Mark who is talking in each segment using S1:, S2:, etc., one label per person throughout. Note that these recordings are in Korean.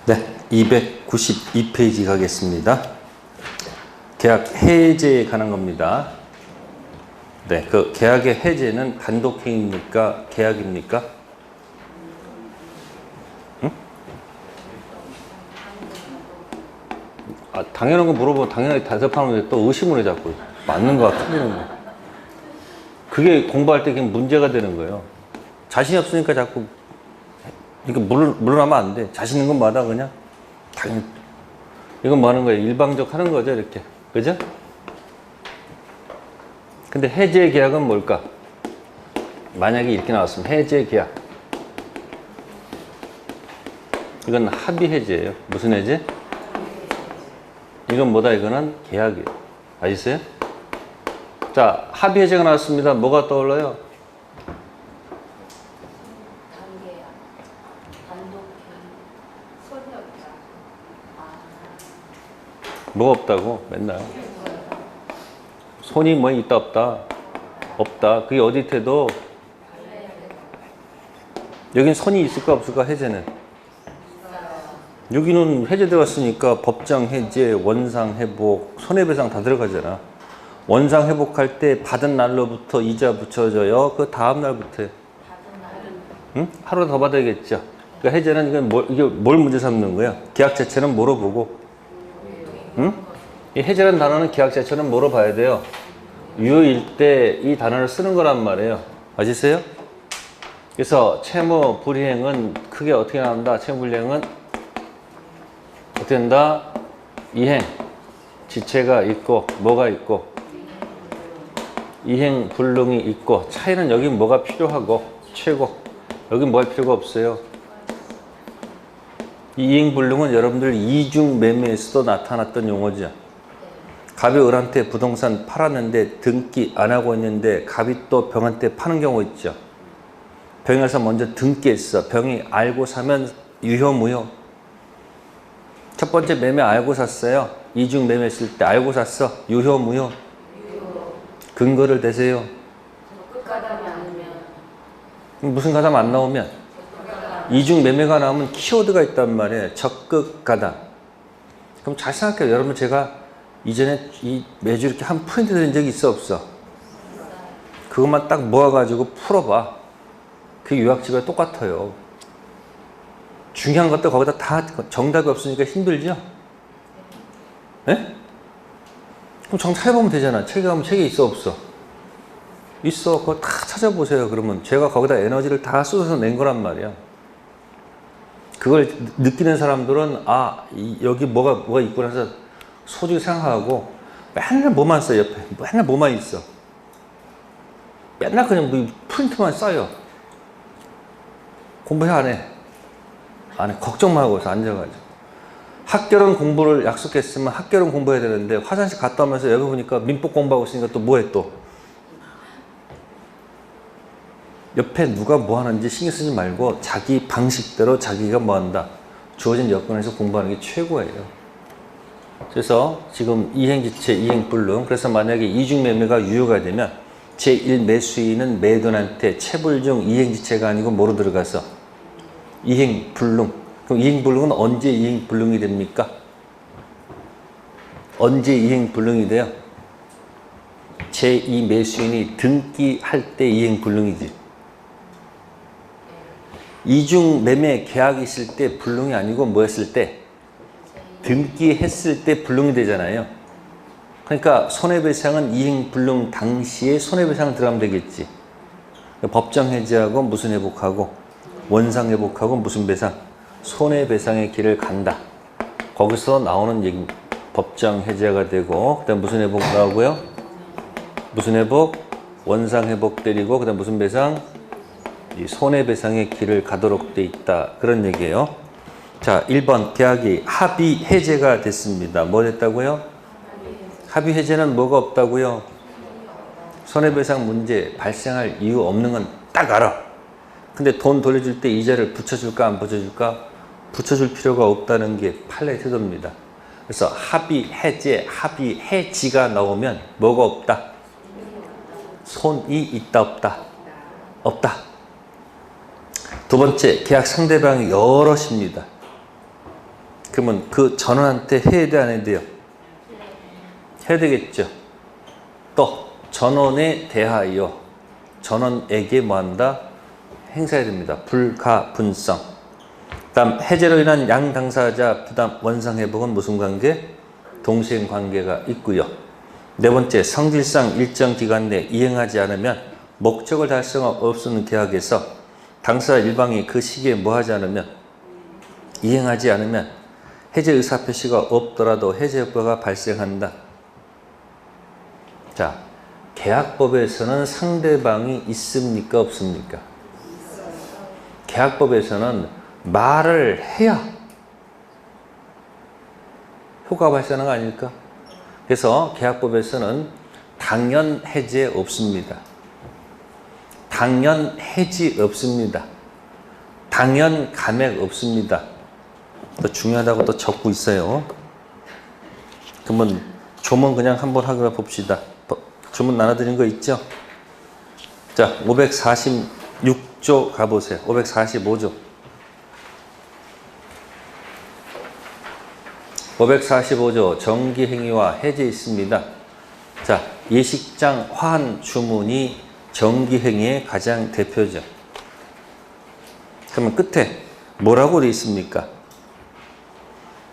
S1: 네, 292페이지 가겠습니다. 계약 해제에 관한 겁니다. 네, 그 계약의 해제는 단독행위입니까? 계약입니까? 응? 아, 당연한 거 물어보면 당연하게 대답하는데 또 의심을 해 자꾸. 맞는 거야, 틀리는 거. 그게 공부할 때 그냥 문제가 되는 거예요. 자신이 없으니까 자꾸 이렇게 물러나면 안 돼. 자신 있는 것마다 그냥 당연히 이건 뭐 하는 거예요? 일방적 하는 거죠, 이렇게. 그죠? 근데 해제 계약은 뭘까? 만약에 이렇게 나왔으면 해제 계약. 이건 합의 해제예요. 무슨 해제? 이건 뭐다? 이거는 계약이에요. 아시겠어요? 자, 합의 해제가 나왔습니다. 뭐가 떠올라요? 뭐가 없다고? 맨날. 손이 뭐 있다 없다? 없다. 그게 어디 태도? 여긴 손이 있을까 없을까? 해제는. 여기는 해제 들어갔으니까 법정 해제, 원상 회복, 손해배상 다 들어가잖아. 원상 회복할 때 받은 날로부터 이자 붙여져요. 그 다음 날부터. 응? 하루 더 받아야겠죠. 그러니까 해제는 이게 뭘 문제 삼는 거야? 계약 자체는 뭐로 보고? 응? 이 해제라는 단어는 계약 자체는 뭐로 봐야 돼요? 유효일 때 이 단어를 쓰는 거란 말이에요. 아시세요? 그래서 채무 불이행은 크게 어떻게 나온다? 채무 불이행은 어떻게 된다? 이행, 지체가 있고 뭐가 있고 이행 불능이 있고 차이는 여기 뭐가 필요하고 최고 여긴 뭐 할 필요가 없어요. 이행 불능은 여러분들 이중 매매에서도 나타났던 용어죠. 갑이 을한테 부동산 팔았는데 등기 안 하고 있는데 갑이 또 병한테 파는 경우 있죠. 병이 가서 먼저 등기했어. 병이 알고 사면 유효 무효. 첫 번째 매매 알고 샀어요. 이중 매매 했을 때 알고 샀어. 유효 무효. 근거를 대세요.
S2: 적극가담이 아니면
S1: 무슨 가담 안 나오면 이중 매매가 나오면 키워드가 있단 말이에요. 적극 가담. 그럼 잘 생각해요. 여러분 제가 이전에 매주 이렇게 한 프린트 드린 적이 있어 없어? 그것만 딱 모아가지고 풀어봐. 그 유학집에 똑같아요. 중요한 것도 거기다 다 정답이 없으니까 힘들죠? 네? 그럼 정답 찾아보면 되잖아. 책에 가면 책에 있어 없어? 있어. 그거 다 찾아보세요. 그러면 제가 거기다 에너지를 다 쏟아서 낸 거란 말이야. 그걸 느끼는 사람들은 여기 뭐가 있구나 해서 소중히 생각하고 맨날 뭐만 써 옆에. 맨날 뭐만 있어. 맨날 그냥 뭐 프린트만 써요. 공부해 안 해? 안 해. 걱정만 하고 있어. 앉아가지고. 학교는 공부를 약속했으면 학교는 공부해야 되는데 화장실 갔다 오면서 여기 보니까 민법 공부하고 있으니까 또 뭐해 또. 옆에 누가 뭐 하는지 신경 쓰지 말고 자기 방식대로 자기가 뭐 한다. 주어진 여건에서 공부하는 게 최고예요. 그래서 지금 이행지체, 이행불능. 그래서 만약에 이중매매가 유효가 되면 제1매수인은 매도인한테 체불중 이행지체가 아니고 뭐로 들어가서? 이행불능. 그럼 이행불능은 언제 이행불능이 됩니까? 언제 이행불능이 돼요? 제2매수인이 등기할 때 이행불능이지. 이중매매 계약이 있을 때 불능이 아니고 뭐 했을 때? 등기했을 때 불능이 되잖아요. 그러니까 손해배상은 이행불능 당시에 손해배상 들어가면 되겠지. 법정 해제하고 무슨 회복하고 원상 회복하고 무슨 배상? 손해배상의 길을 간다. 거기서 나오는 얘기 법정 해제가 되고 그다음 무슨 회복 나오고요? 무슨 회복? 원상 회복 때리고 그다음 무슨 배상? 이 손해배상의 길을 가도록 돼 있다. 그런 얘기예요. 자, 1번 계약이 합의 해제가 됐습니다. 뭐 됐다고요? 합의 해제는 뭐가 없다고요? 손해배상 문제 발생할 이유 없는 건 딱 알아. 근데 돈 돌려줄 때 이자를 붙여줄까 안 붙여줄까? 붙여줄 필요가 없다는 게 판례 태도입니다. 그래서 합의 해제, 합의 해지가 나오면 뭐가 없다? 손이 있다 없다? 없다. 두 번째, 계약 상대방이 여럿입니다. 그러면 그 전원한테 해야 돼, 안 해야 돼요? 해야 되겠죠. 또 전원에 대하여 전원에게 뭐한다? 행사해야 됩니다. 불가분성. 다음 해제로 인한 양 당사자 부담 원상 회복은 무슨 관계? 동시행 관계가 있고요. 네 번째, 성질상 일정 기간 내 이행하지 않으면 목적을 달성할 없는 계약에서 당사자 일방이 그 시기에 뭐 하지 않으면 이행하지 않으면 해제 의사표시가 없더라도 해제 효과가 발생한다. 자, 계약법에서는 상대방이 있습니까? 없습니까? 계약법에서는 말을 해야 효과가 발생하는 거 아닐까? 그래서 계약법에서는 당연 해제 없습니다. 당연 해지 없습니다. 당연 감액 없습니다. 또 중요하다고 또 적고 있어요. 그러면 조문 그냥 한번 확인해 봅시다. 조문 나눠드린 거 있죠? 자, 546조 가보세요. 545조. 545조 정기행위와 해제 있습니다. 자, 예식장 화한 주문이 정기행위의 가장 대표죠. 그러면 끝에 뭐라고 되어 있습니까?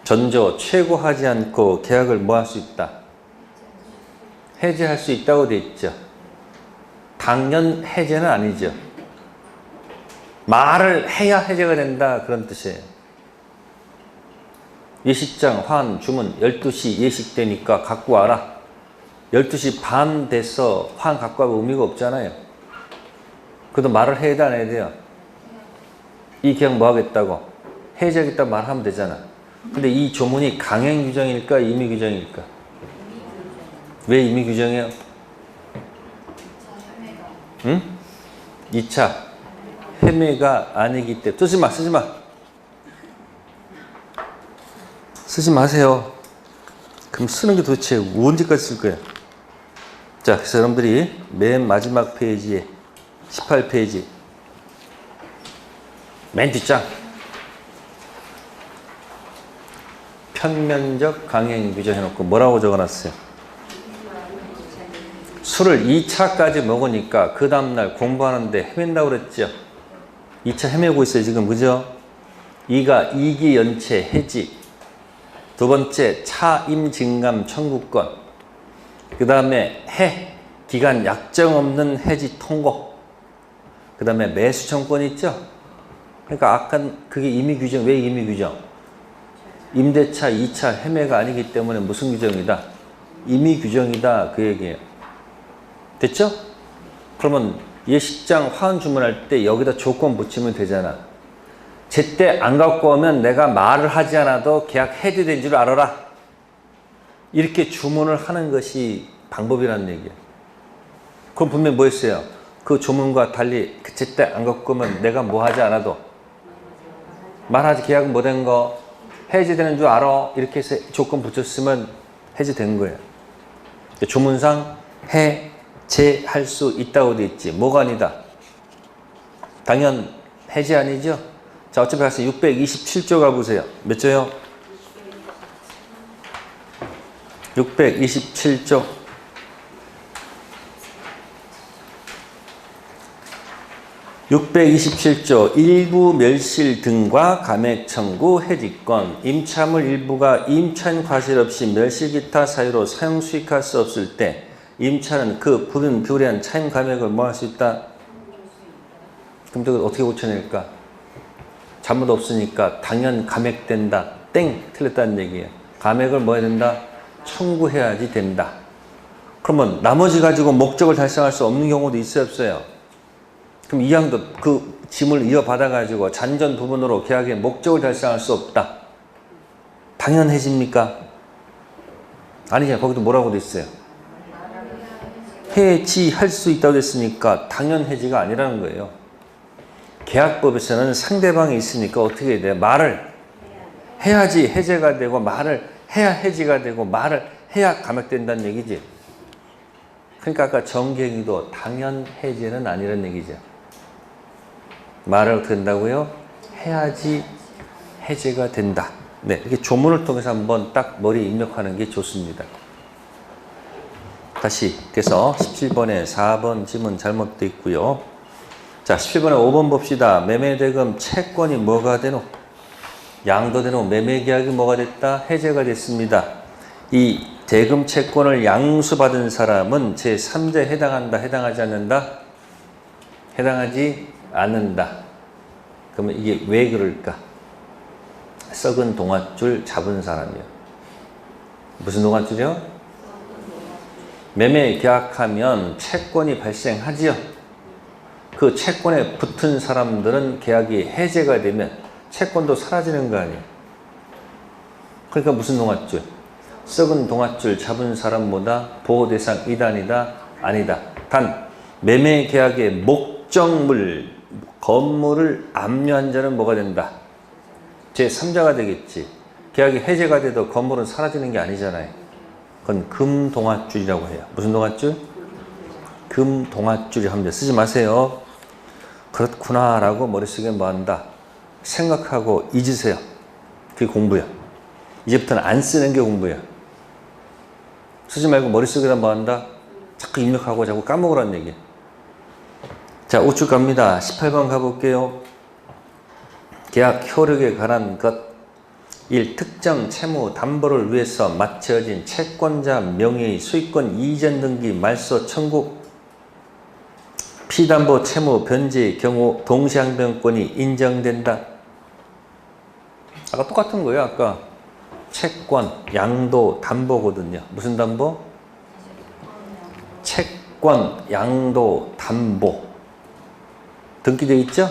S1: 전조 최고하지 않고 계약을 뭐 할 수 있다? 해제할 수 있다고 되어 있죠. 당연 해제는 아니죠. 말을 해야 해제가 된다 그런 뜻이에요. 예식장 화한 주문 12시 예식되니까 갖고 와라. 12시 반 돼서 화한 갖고 와도 의미가 없잖아요. 그래도 말을 해야 돼, 안 해야 돼요? 이 계약 뭐 하겠다고? 해제하겠다고 말하면 되잖아. 근데 이 조문이 강행 규정일까? 임의 규정일까? 왜 임의 규정이에요? 응? 2차 해매가 아니기 때문에. 쓰지 마, 쓰지 마. 쓰지 마세요. 그럼 쓰는 게 도대체 언제까지 쓸 거야? 자, 그래서 여러분들이 맨 마지막 페이지에 18페이지 맨 뒷장 편면적 강행 규정 해놓고 뭐라고 적어놨어요? 술을 2차까지 먹으니까 그 다음날 공부하는데 헤맨다고 그랬죠? 2차 헤매고 있어요 지금, 그죠? 2가 이기연체 해지, 두 번째 차임징감 청구권, 그 다음에 기간 약정 없는 해지 통고, 그 다음에 매수 청구권 있죠? 그러니까 아까 그게 임의 규정. 왜 임의 규정? 임대차 2차 해매가 아니기 때문에 무슨 규정이다? 임의 규정이다 그 얘기예요. 됐죠? 그러면 예식장 화한 주문할 때 여기다 조건 붙이면 되잖아. 제때 안 갖고 오면 내가 말을 하지 않아도 계약 해지된 줄 알아라. 이렇게 주문을 하는 것이 방법이라는 얘기예요. 그럼 분명히 뭐 했어요? 그 조문과 달리 제때 안 갖고 오면 내가 뭐 하지 않아도 말하지, 계약은 뭐 된 거 해지되는 줄 알아. 이렇게 해서 조건 붙였으면 해지된 거예요. 조문상 해제할 수 있다고 돼 있지. 뭐가 아니다? 당연 해제 아니죠? 자, 어차피 가서 627조 가보세요. 몇 조요? 627조. 627조 일부 멸실 등과 감액 청구 해지권. 임차물 일부가 임차인 과실 없이 멸실 기타 사유로 사용 수익할 수 없을 때 임차는 그 불이한 차임 감액을 뭐 할 수 있다? 그럼 저걸 어떻게 고쳐낼까? 잘못 없으니까 당연 감액된다. 땡! 틀렸다는 얘기예요. 감액을 뭐 해야 된다? 청구해야지 된다. 그러면 나머지 가지고 목적을 달성할 수 없는 경우도 있어요, 없어요? 그럼 이 양도 그 짐을 이어받아 가지고 잔전 부분으로 계약의 목적을 달성할 수 없다. 당연해집니까? 아니죠. 거기도 뭐라고 돼 있어요? 해지할 수 있다고 됐으니까 당연해지가 아니라는 거예요. 계약법에서는 상대방이 있으니까 어떻게 해야 돼요? 말을 해야지 해제가 되고, 말을 해야 해지가 되고, 말을 해야 감액된다는 얘기지. 그러니까 아까 정기행위도 당연 해제는 아니라는 얘기죠. 말을 어떻게 된다고요? 해야지 해제가 된다. 네, 이렇게 조문을 통해서 한번 딱 머리에 입력하는 게 좋습니다. 다시 그래서 17번에 4번 지문 잘못되어 있고요. 자, 17번에 5번 봅시다. 매매대금 채권이 뭐가 되노? 양도되노. 매매계약이 뭐가 됐다? 해제가 됐습니다. 이 대금 채권을 양수받은 사람은 제3자에 해당한다? 해당하지 않는다? 해당하지 않는다. 그러면 이게 왜 그럴까? 썩은 동아줄 잡은 사람이요. 무슨 동아줄이요? 매매 계약하면 채권이 발생하지요. 그 채권에 붙은 사람들은 계약이 해제가 되면 채권도 사라지는 거 아니에요. 그러니까 무슨 동아줄? 썩은 동아줄 잡은 사람보다 보호 대상 이단이다? 아니다. 단 매매 계약의 목적물, 건물을 압류한 자는 뭐가 된다? 제3자가 되겠지. 계약이 해제가 돼도 건물은 사라지는 게 아니잖아요. 그건 금동아줄이라고 해요. 무슨 동아줄? 금동아줄이 합니다. 쓰지 마세요. 그렇구나 라고 머릿속에 뭐 한다? 생각하고 잊으세요. 그게 공부야. 이제부터는 안 쓰는 게 공부야. 쓰지 말고 머릿속에다 뭐 한다? 자꾸 입력하고 자꾸 까먹으라는 얘기야. 자, 우측 갑니다. 18번 가볼게요. 계약 효력에 관한 것. 1. 특정 채무 담보를 위해서 맞춰진 채권자 명의의 수익권 이전 등기 말소 청구. 피담보 채무 변제의 경우 동시항변권이 인정된다. 아까 똑같은 거예요. 아까 채권, 양도, 담보거든요. 무슨 담보? 채권, 양도, 담보. 등기되어 있죠?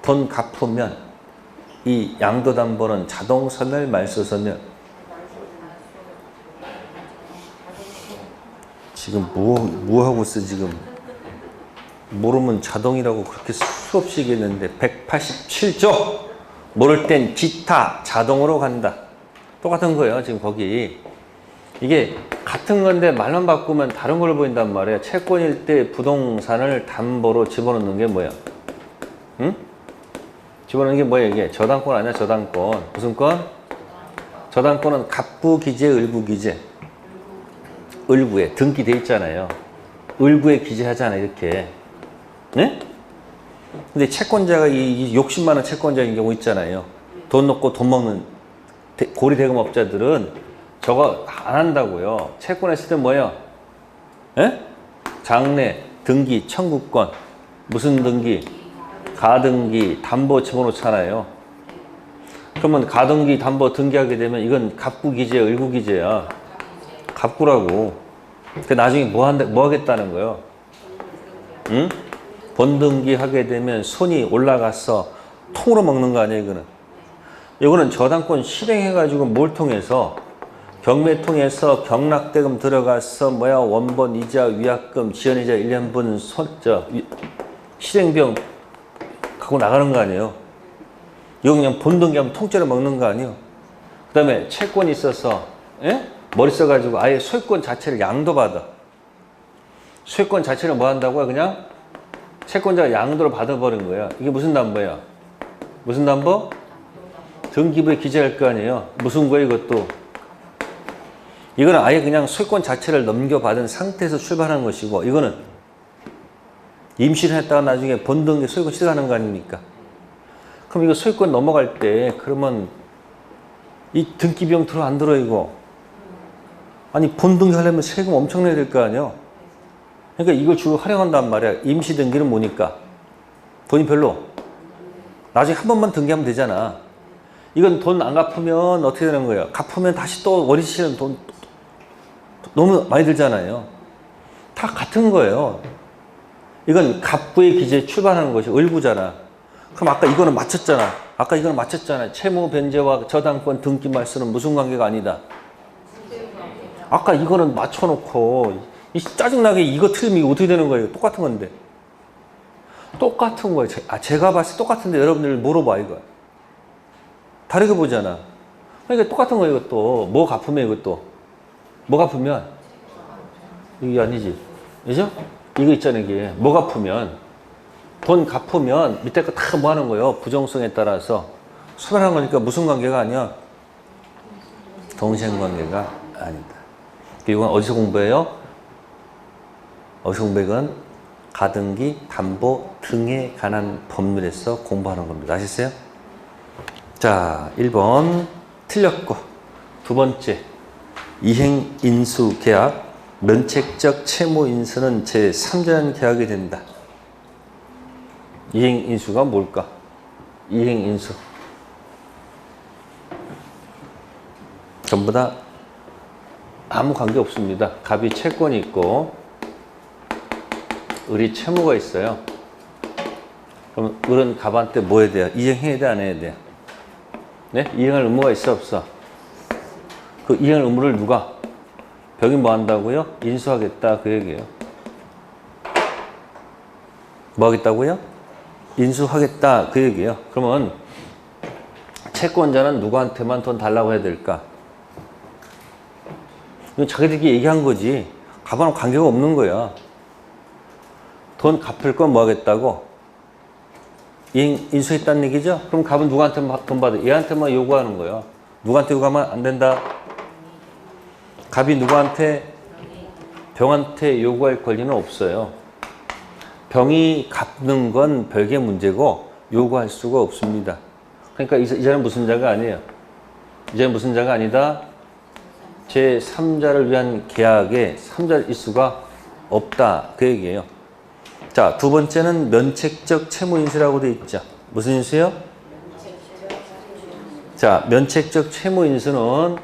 S1: 돈 갚으면 이 양도담보는 자동소멸, 말소소멸. 지금 뭐 하고 있어 지금? 모르면 자동이라고 그렇게 수없이 얘기했는데 187조! 모를 땐 기타 자동으로 간다. 똑같은 거예요 지금 거기. 이게 같은 건데 말만 바꾸면 다른 걸로 보인단 말이에요. 채권일 때 부동산을 담보로 집어넣는 게 뭐야? 응? 집어넣는 게 뭐야 이게? 저당권 아니야 저당권. 무슨 권? 저당권은 갑부기재 을부기재. 을부에 등기돼 있잖아요. 을부에 기재하잖아 이렇게. 네? 근데 채권자가 이 욕심 많은 채권자인 경우 있잖아요. 돈 넣고 돈 먹는 고리 대금업자들은 저거 안 한다고요. 채권했을 때 뭐예요? 예? 장래, 등기, 청구권. 무슨 등기? 가등기, 담보 집어넣잖아요. 그러면 가등기, 담보 등기하게 되면 이건 갑구기재야, 을구기재야. 갑구라고. 그 나중에 뭐 하겠다는 거예요? 응? 본등기 하게 되면 손이 올라가서 통으로 먹는 거 아니에요, 이거는? 이거는 저당권 실행해가지고 뭘 통해서? 경매 통해서 경락대금 들어가서 원본 이자, 위약금, 지연이자 1년분 실행비용 갖고 나가는 거 아니에요? 이거 그냥 본등기하면 통째로 먹는 거 아니에요? 그 다음에 채권이 있어서, 예? 머리 써가지고 아예 소유권 자체를 양도받아. 소유권 자체를 뭐 한다고요? 그냥 채권자가 양도를 받아버린 거예요. 이게 무슨 담보예요? 무슨 담보? 등기부에 기재할 거 아니에요? 무슨 거예요, 이것도? 이거는 아예 그냥 소유권 자체를 넘겨받은 상태에서 출발하는 것이고, 이거는 임시를 했다가 나중에 본등기 소유권 취득하는 거 아닙니까? 그럼 이거 소유권 넘어갈 때, 그러면 이 등기 비용 들어 안 들어, 이거? 아니, 본등기 하려면 세금 엄청 내야 될 거 아니에요? 그러니까 이걸 주로 활용한단 말이야. 임시 등기는 뭐니까? 돈이 별로. 나중에 한 번만 등기하면 되잖아. 이건 돈 안 갚으면 어떻게 되는 거예요? 갚으면 다시 또 월이시는 돈 너무 많이 들잖아요. 다 같은 거예요. 이건 갑부의 기재에 출발하는 것이 을부잖아. 그럼 아까 이거는 맞췄잖아. 아까 이거는 맞췄잖아. 채무 변제와 저당권 등기 말소는 무슨 관계가 아니다. 아까 이거는 맞춰놓고 이 짜증나게 이거 틀리면 이거 어떻게 되는 거예요? 똑같은 건데. 똑같은 거예요. 제가 봤을 때 똑같은데 여러분들 물어봐 이거. 다르게 보잖아. 그러니까 똑같은 거예요 이것도. 뭐 갚으면 이것도. 뭐 갚으면? 이게 아니지. 그죠? 이거 있잖아요 이게. 뭐 갚으면? 돈 갚으면 밑에 거 다 뭐 하는 거예요? 부정성에 따라서 소멸하는 거니까 무슨 관계가 아니야? 동생관계가 아니다. 이건 어디서 공부해요? 어디서 공부해건 가등기, 담보 등에 관한 법률에서 공부하는 겁니다. 아셨어요? 자, 1번 틀렸고, 두 번째 이행인수 계약, 면책적 채무인수는 제3자연 계약이 된다. 이행인수가 뭘까? 이행인수 전부 다 아무 관계 없습니다. 갑이 채권이 있고 을이 채무가 있어요. 그럼 을은 갑한테 뭐 해야 돼요? 이행해야 돼, 안 해야 돼요? 네? 이행할 의무가 있어, 없어? 그 이행할 의무를 누가? 병이 뭐 한다고요? 인수하겠다, 그 얘기예요. 뭐 하겠다고요? 인수하겠다, 그 얘기예요. 그러면 채권자는 누구한테만 돈 달라고 해야 될까? 이건 자기들끼리 얘기한 거지. 갑하고 관계가 없는 거야. 돈 갚을 건 뭐 하겠다고? 인수했다는 얘기죠? 그럼 갑은 누구한테 돈 받아? 얘한테만 요구하는 거야. 누구한테 요구하면 안 된다? 갑이 누구한테? 병한테 요구할 권리는 없어요. 병이 갚는 건 별개의 문제고 요구할 수가 없습니다. 그러니까 이자는 무슨 자가 아니에요. 이자는 무슨 자가 아니다? 제3자를 위한 계약에 3자일 수가 없다. 그 얘기예요. 자, 두 번째는 면책적 채무인수라고 되어 있죠. 무슨 인수요? 자, 면책적 채무인수는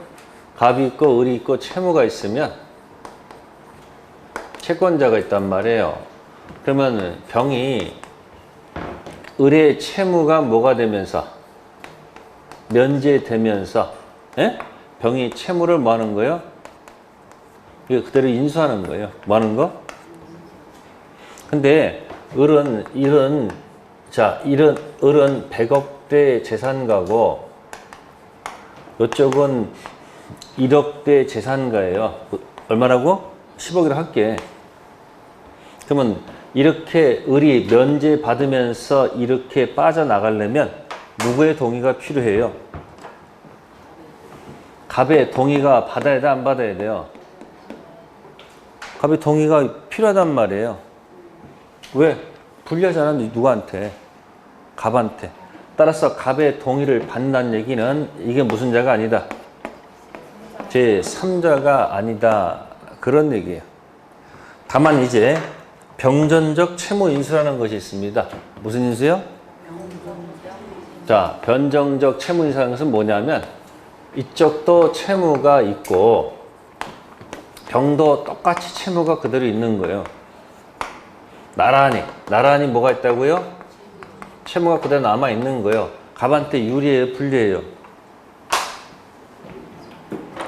S1: 갑이 있고 을이 있고 채무가 있으면 채권자가 있단 말이에요. 그러면 병이 을의 채무가 뭐가 되면서 면제되면서 병이 채무를 뭐 하는 거예요? 이거 그대로 인수하는 거예요. 뭐 하는 거? 근데 을은 100억대 재산가고 이쪽은 1억대 재산가예요. 얼마라고? 10억이라 할게. 그러면 이렇게 을이 면제받으면서 이렇게 빠져나가려면 누구의 동의가 필요해요? 갑의 동의가 받아야 돼, 안 받아야 돼요? 갑의 동의가 필요하단 말이에요. 왜? 불리하잖아, 누구한테? 갑한테. 따라서 갑의 동의를 받는다는 얘기는 이게 무슨 자가 아니다? 제3자가 아니다. 그런 얘기예요. 다만 이제 병전적 채무인수라는 것이 있습니다. 무슨 인수요? 자, 변정적 채무인수라는 것은 뭐냐면 이쪽도 채무가 있고 병도 똑같이 채무가 그대로 있는 거예요. 나란히 뭐가 있다고요? 채무가 그대로 남아 있는 거예요. 갑한테 유리해요, 불리해요?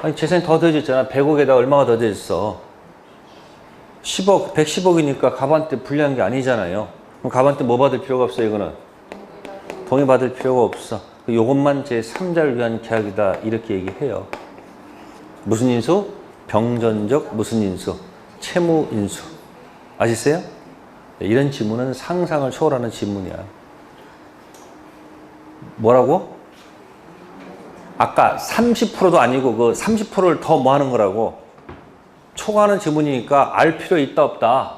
S1: 아니, 재산이 더 더해졌잖아. 100억에다 얼마가 더 더해졌어? 10억, 110억이니까 갑한테 불리한 게 아니잖아요. 그럼 갑한테 뭐 받을 필요가 없어, 이거는? 동의 받을 필요가 없어. 요것만 제3자를 위한 계약이다. 이렇게 얘기해요. 무슨 인수? 병전적 무슨 인수? 채무인수. 아시겠어요? 이런 지문은 상상을 초월하는 지문이야. 뭐라고? 아까 30%도 아니고 그 30%를 더 뭐 하는 거라고? 초과하는 지문이니까 알 필요 있다 없다?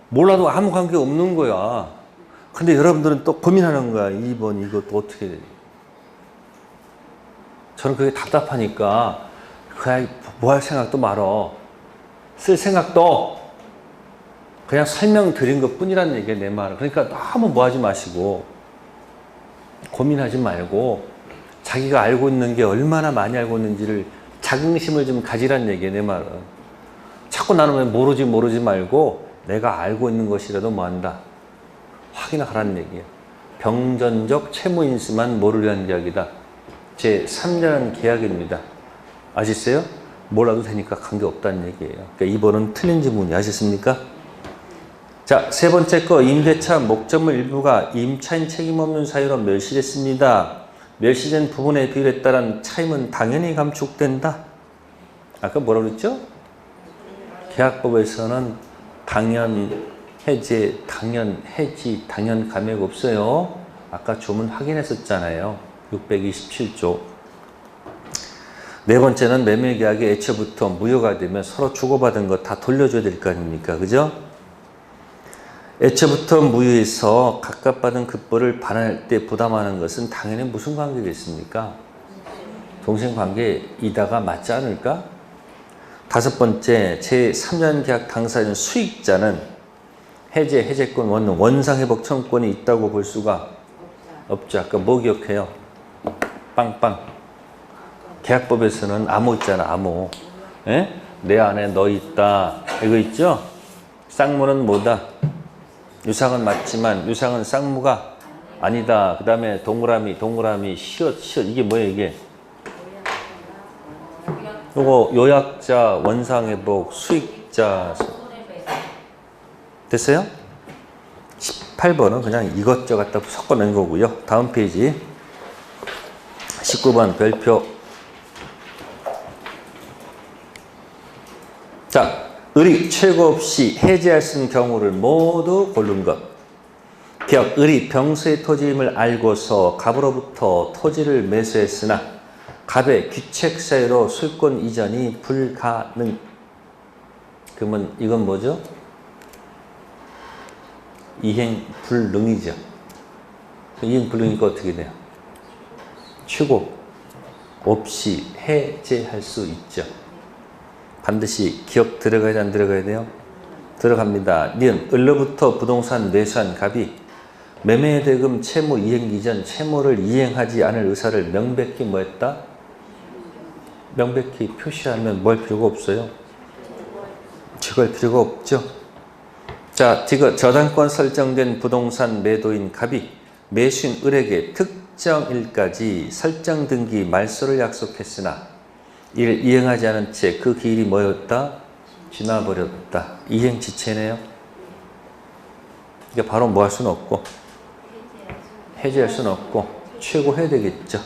S1: 몰라도 아무 관계 없는 거야. 근데 여러분들은 또 고민하는 거야. 2번 이것도 어떻게 돼? 저는 그게 답답하니까 그냥 뭐 할 생각도 말어. 쓸 생각도 그냥 설명드린 것 뿐이라는 얘기야, 내 말은. 그러니까 너무 뭐 하지 마시고 고민하지 말고 자기가 알고 있는 게 얼마나 많이 알고 있는지를 자긍심을 좀 가지란 얘기야, 내 말은. 자꾸 나는 왜 모르지 말고 내가 알고 있는 것이라도 뭐 한다? 확인하라는 얘기야. 병전적 채무인수만 뭐를 위한 계약이다? 제3자라는 계약입니다. 아시겠어요? 몰라도 되니까 관계없다는 얘기예요. 그러니까 2번은 틀린 지문이 아셨습니까? 자, 세 번째 거 임대차 목적물 일부가 임차인 책임 없는 사유로 멸실했습니다. 멸실된 부분의 비율에 따른 차임은 당연히 감축된다. 아까 뭐라 그랬죠? 계약법에서는 당연 해제, 당연 해지, 당연 감액 없어요. 아까 조문 확인했었잖아요. 627조. 네 번째는 매매 계약이 애초부터 무효가 되면 서로 주고받은 거 다 돌려줘야 될 거 아닙니까? 그죠? 애초부터 무효해서 각각 받은 급벌을 반환할 때 부담하는 것은 당연히 무슨 관계겠습니까? 동생관계이다가 맞지 않을까? 다섯 번째, 제3년 계약 당사자인 수익자는 해제권 원상회복 청구권이 있다고 볼 수가 없죠. 아까 뭐 기억해요? 빵빵. 계약법에서는 암호 있잖아, 암호. 에? 내 안에 너 있다. 이거 있죠? 쌍무는 뭐다? 유상은 맞지만 유상은 쌍무가 아니다. 그 다음에 동그라미, 시옷. 이게 뭐예요, 이게? 요거 요약자, 원상회복, 수익자. 됐어요? 18번은 그냥 이것저것 다 섞어낸 거고요. 다음 페이지 19번 별표. 자, 을이 최고 없이 해제할 수 있는 경우를 모두 고른 것. 기억, 을이 병수의 토지임을 알고서 갑으로부터 토지를 매수했으나 갑의 귀책 사유로 소유권 이전이 불가능. 그러면 이건 뭐죠? 이행불능이죠. 이행불능이니까 어떻게 돼요? 최고 없이 해제할 수 있죠. 반드시 기억 들어가야 돼, 안 들어가야 돼요? 들어갑니다. 니은 을로부터 부동산 매수한 갑이 매매 대금 채무 이행 이전 채무를 이행하지 않을 의사를 명백히 뭐했다? 명백히 표시하면 뭐 할 필요가 없어요? 제거할 필요가 없죠. 자, 지금 저당권 설정된 부동산 매도인 갑이 매수인 을에게 특정일까지 설정 등기 말소를 약속했으나 이를 이행하지 않은 채 그 기일이 뭐였다? 지나버렸다. 이행지체네요. 그러니까 바로 뭐 할 수는 없고 해제할 수는 없고 최고해야 되겠죠.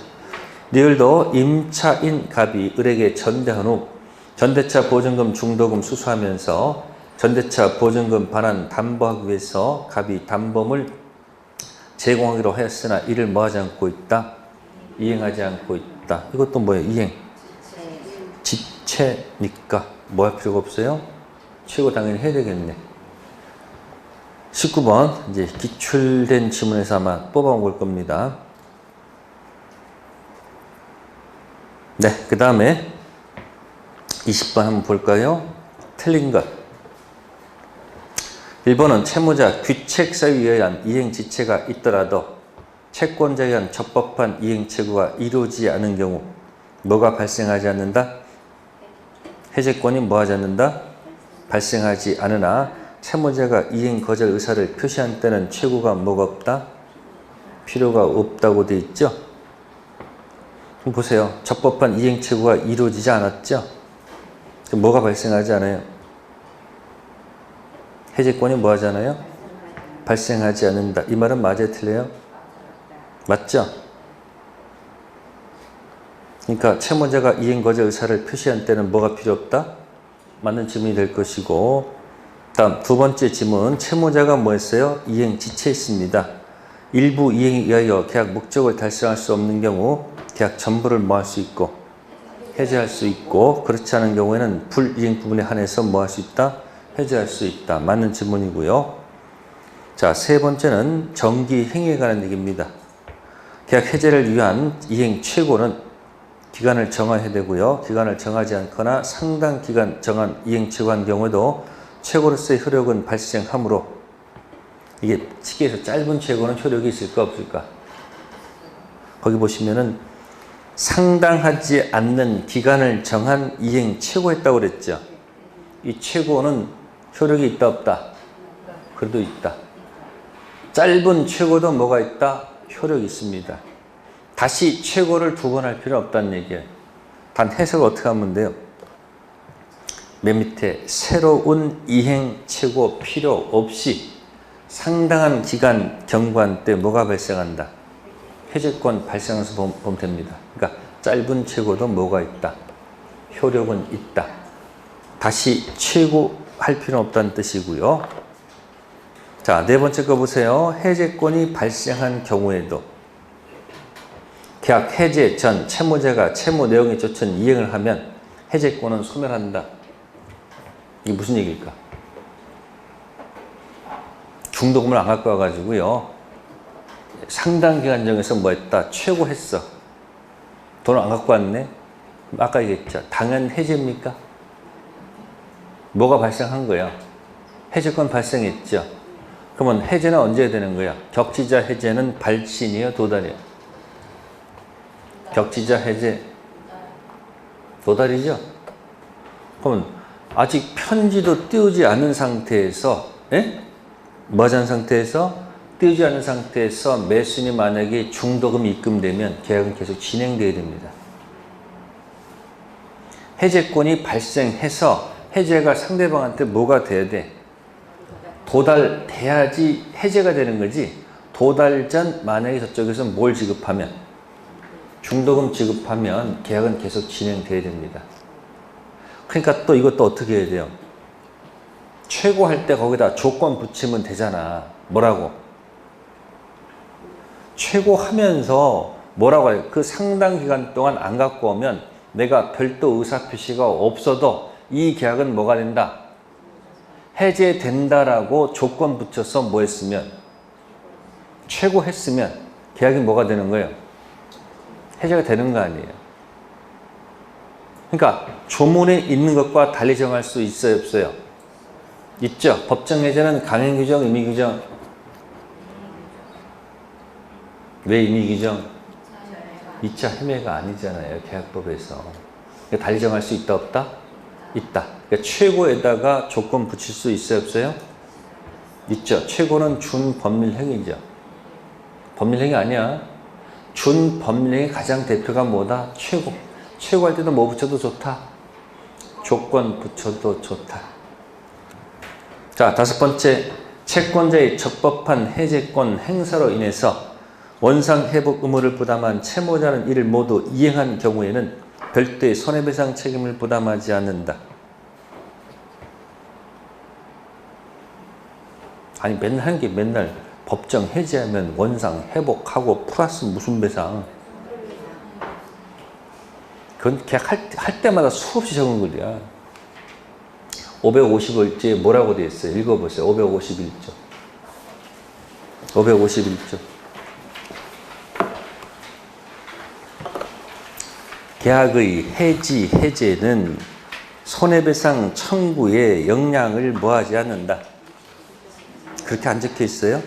S1: 리을도 임차인 갑이 을에게 전대한 후 전대차 보증금 중도금 수수하면서 전대차 보증금 반환 담보하기 위해서 갑이 담보물 제공하기로 하였으나 이를 뭐하지 않고 있다? 이행하지 않고 있다. 이것도 뭐예요? 이행. 지체니까 뭐 할 필요가 없어요? 최고 당연히 해야 되겠네. 19번 이제 기출된 지문에서 아마 뽑아온 걸 겁니다. 네, 그 다음에 20번 한번 볼까요? 틀린 것. 1번은 채무자 귀책 사유에 의한 이행 지체가 있더라도 채권자에 의한 적법한 이행 채무가 이루어지지 않은 경우 뭐가 발생하지 않는다? 해제권이 뭐하지 않는다? 발생하지 않으나 채무자가 이행 거절 의사를 표시한 때는 최고가 뭐가 없다? 필요가 없다고 돼 있죠? 그럼 보세요. 적법한 이행 채무가 이루어지지 않았죠? 그럼 뭐가 발생하지 않아요? 해제권이 뭐 하잖아요? 발생하지 않는다. 이 말은 맞아요? 틀려요? 맞죠? 그러니까 채무자가 이행 거절 의사를 표시한 때는 뭐가 필요 없다? 맞는 질문이 될 것이고, 다음 두 번째 질문. 채무자가 뭐 했어요? 이행 지체했습니다. 일부 이행에 의하여 계약 목적을 달성할 수 없는 경우 계약 전부를 뭐 할 수 있고 해제할 수 있고, 그렇지 않은 경우에는 불이행 부분에 한해서 뭐 할 수 있다? 해제할 수 있다. 맞는 질문이고요. 자, 세 번째는 정기 행위에 관한 얘기입니다. 계약 해제를 위한 이행 최고는 기간을 정해야 되고요. 기간을 정하지 않거나 상당 기간 정한 이행 최고한 경우에도 최고로서의 효력은 발생하므로, 이게 쉽게 해서 짧은 최고는 효력이 있을까 없을까? 거기 보시면은 상당하지 않는 기간을 정한 이행 최고했다고 그랬죠. 이 최고는 효력이 있다 없다? 그래도 있다. 짧은 최고도 뭐가 있다? 효력이 있습니다. 다시 최고를 두 번 할 필요는 없다는 얘기예요. 단 해석을 어떻게 하면 돼요? 맨 밑에 새로운 이행 최고 필요 없이 상당한 기간 경과한 때 뭐가 발생한다? 해제권 발생해서 보면 됩니다. 그러니까 짧은 최고도 뭐가 있다? 효력은 있다. 다시 최고할 필요는 없다는 뜻이고요. 자, 네 번째 거 보세요. 해제권이 발생한 경우에도 계약 해제 전 채무자가 채무 내용에 쫓은 이행을 하면 해제권은 소멸한다. 이게 무슨 얘기일까? 중도금을 안 갖고 와가지고요. 상당 기간 정에서 뭐 했다? 최고했어. 돈을 안 갖고 왔네? 아까 얘기했죠. 당연 해제입니까? 뭐가 발생한 거야? 해제권 발생했죠. 그러면 해제는 언제 해야 되는 거야? 격지자 해제는 발신이에요? 도달이에요? 격지자 해제 도달이죠? 그러면 아직 편지도 띄우지 않은 상태에서 뭐 하지 않은 상태에서? 띄우지 않은 상태에서 매수인이 만약에 중도금이 입금되면 계약은 계속 진행돼야 됩니다. 해제권이 발생해서 해제가 상대방한테 뭐가 돼야 돼? 도달돼야지 해제가 되는 거지. 도달 전 만약에 저쪽에서 뭘 지급하면 중도금 지급하면 계약은 계속 진행돼야 됩니다. 그러니까 또 이것도 어떻게 해야 돼요? 최고할 때 거기다 조건 붙이면 되잖아. 뭐라고? 최고하면서 뭐라고 해요? 그 상당 기간 동안 안 갖고 오면 내가 별도 의사표시가 없어도 이 계약은 뭐가 된다? 해제된다라고 조건 붙여서 뭐 했으면? 최고했으면 계약이 뭐가 되는 거예요? 해제가 되는 거 아니에요. 그러니까 조문에 있는 것과 달리 정할 수 있어요, 없어요? 있죠. 법정 해제는 강행 규정, 임의 규정. 왜 임의 규정? 2차 협의가 아니잖아요, 계약법에서. 그러니까 달리 정할 수 있다, 없다? 있다. 그러니까 최고에다가 조건 붙일 수 있어요, 없어요? 있죠. 최고는 준법률행위죠. 법률행위 아니야. 준법률행위 가장 대표가 뭐다? 최고. 최고 할 때도 뭐 붙여도 좋다? 조건 붙여도 좋다. 자, 5번째. 채권자의 적법한 해제권 행사로 인해서 원상 회복 의무를 부담한 채무자는 이를 모두 이행한 경우에는 별도의 손해배상 책임을 부담하지 않는다. 아니 맨날 하는 게 맨날 법정 해제하면 원상 회복하고 플러스 무슨 배상. 그건 계약할 때마다 수없이 적은 글이야. 551조에 뭐라고 되어 있어요? 읽어보세요. 551조. 551조. 계약의 해제는 손해배상 청구에 영향을 뭐하지 않는다. 그렇게 안 적혀 있어요?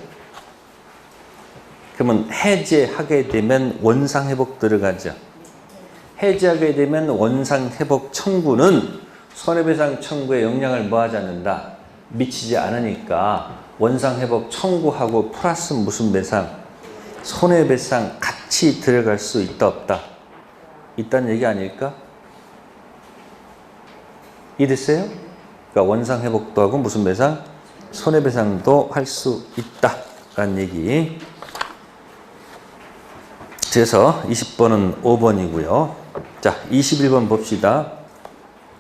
S1: 그러면 해제하게 되면 원상회복 들어가죠. 해제하게 되면 원상회복 청구는 손해배상 청구에 영향을 뭐하지 않는다. 미치지 않으니까 원상회복 청구하고 플러스 무슨 배상? 손해배상 같이 들어갈 수 있다 없다? 있다는 얘기 아닐까? 이해됐어요? 그러니까 원상회복도 하고 무슨 배상? 손해배상도 할 수 있다라는 얘기. 그래서 20번은 5번이고요. 자, 21번 봅시다.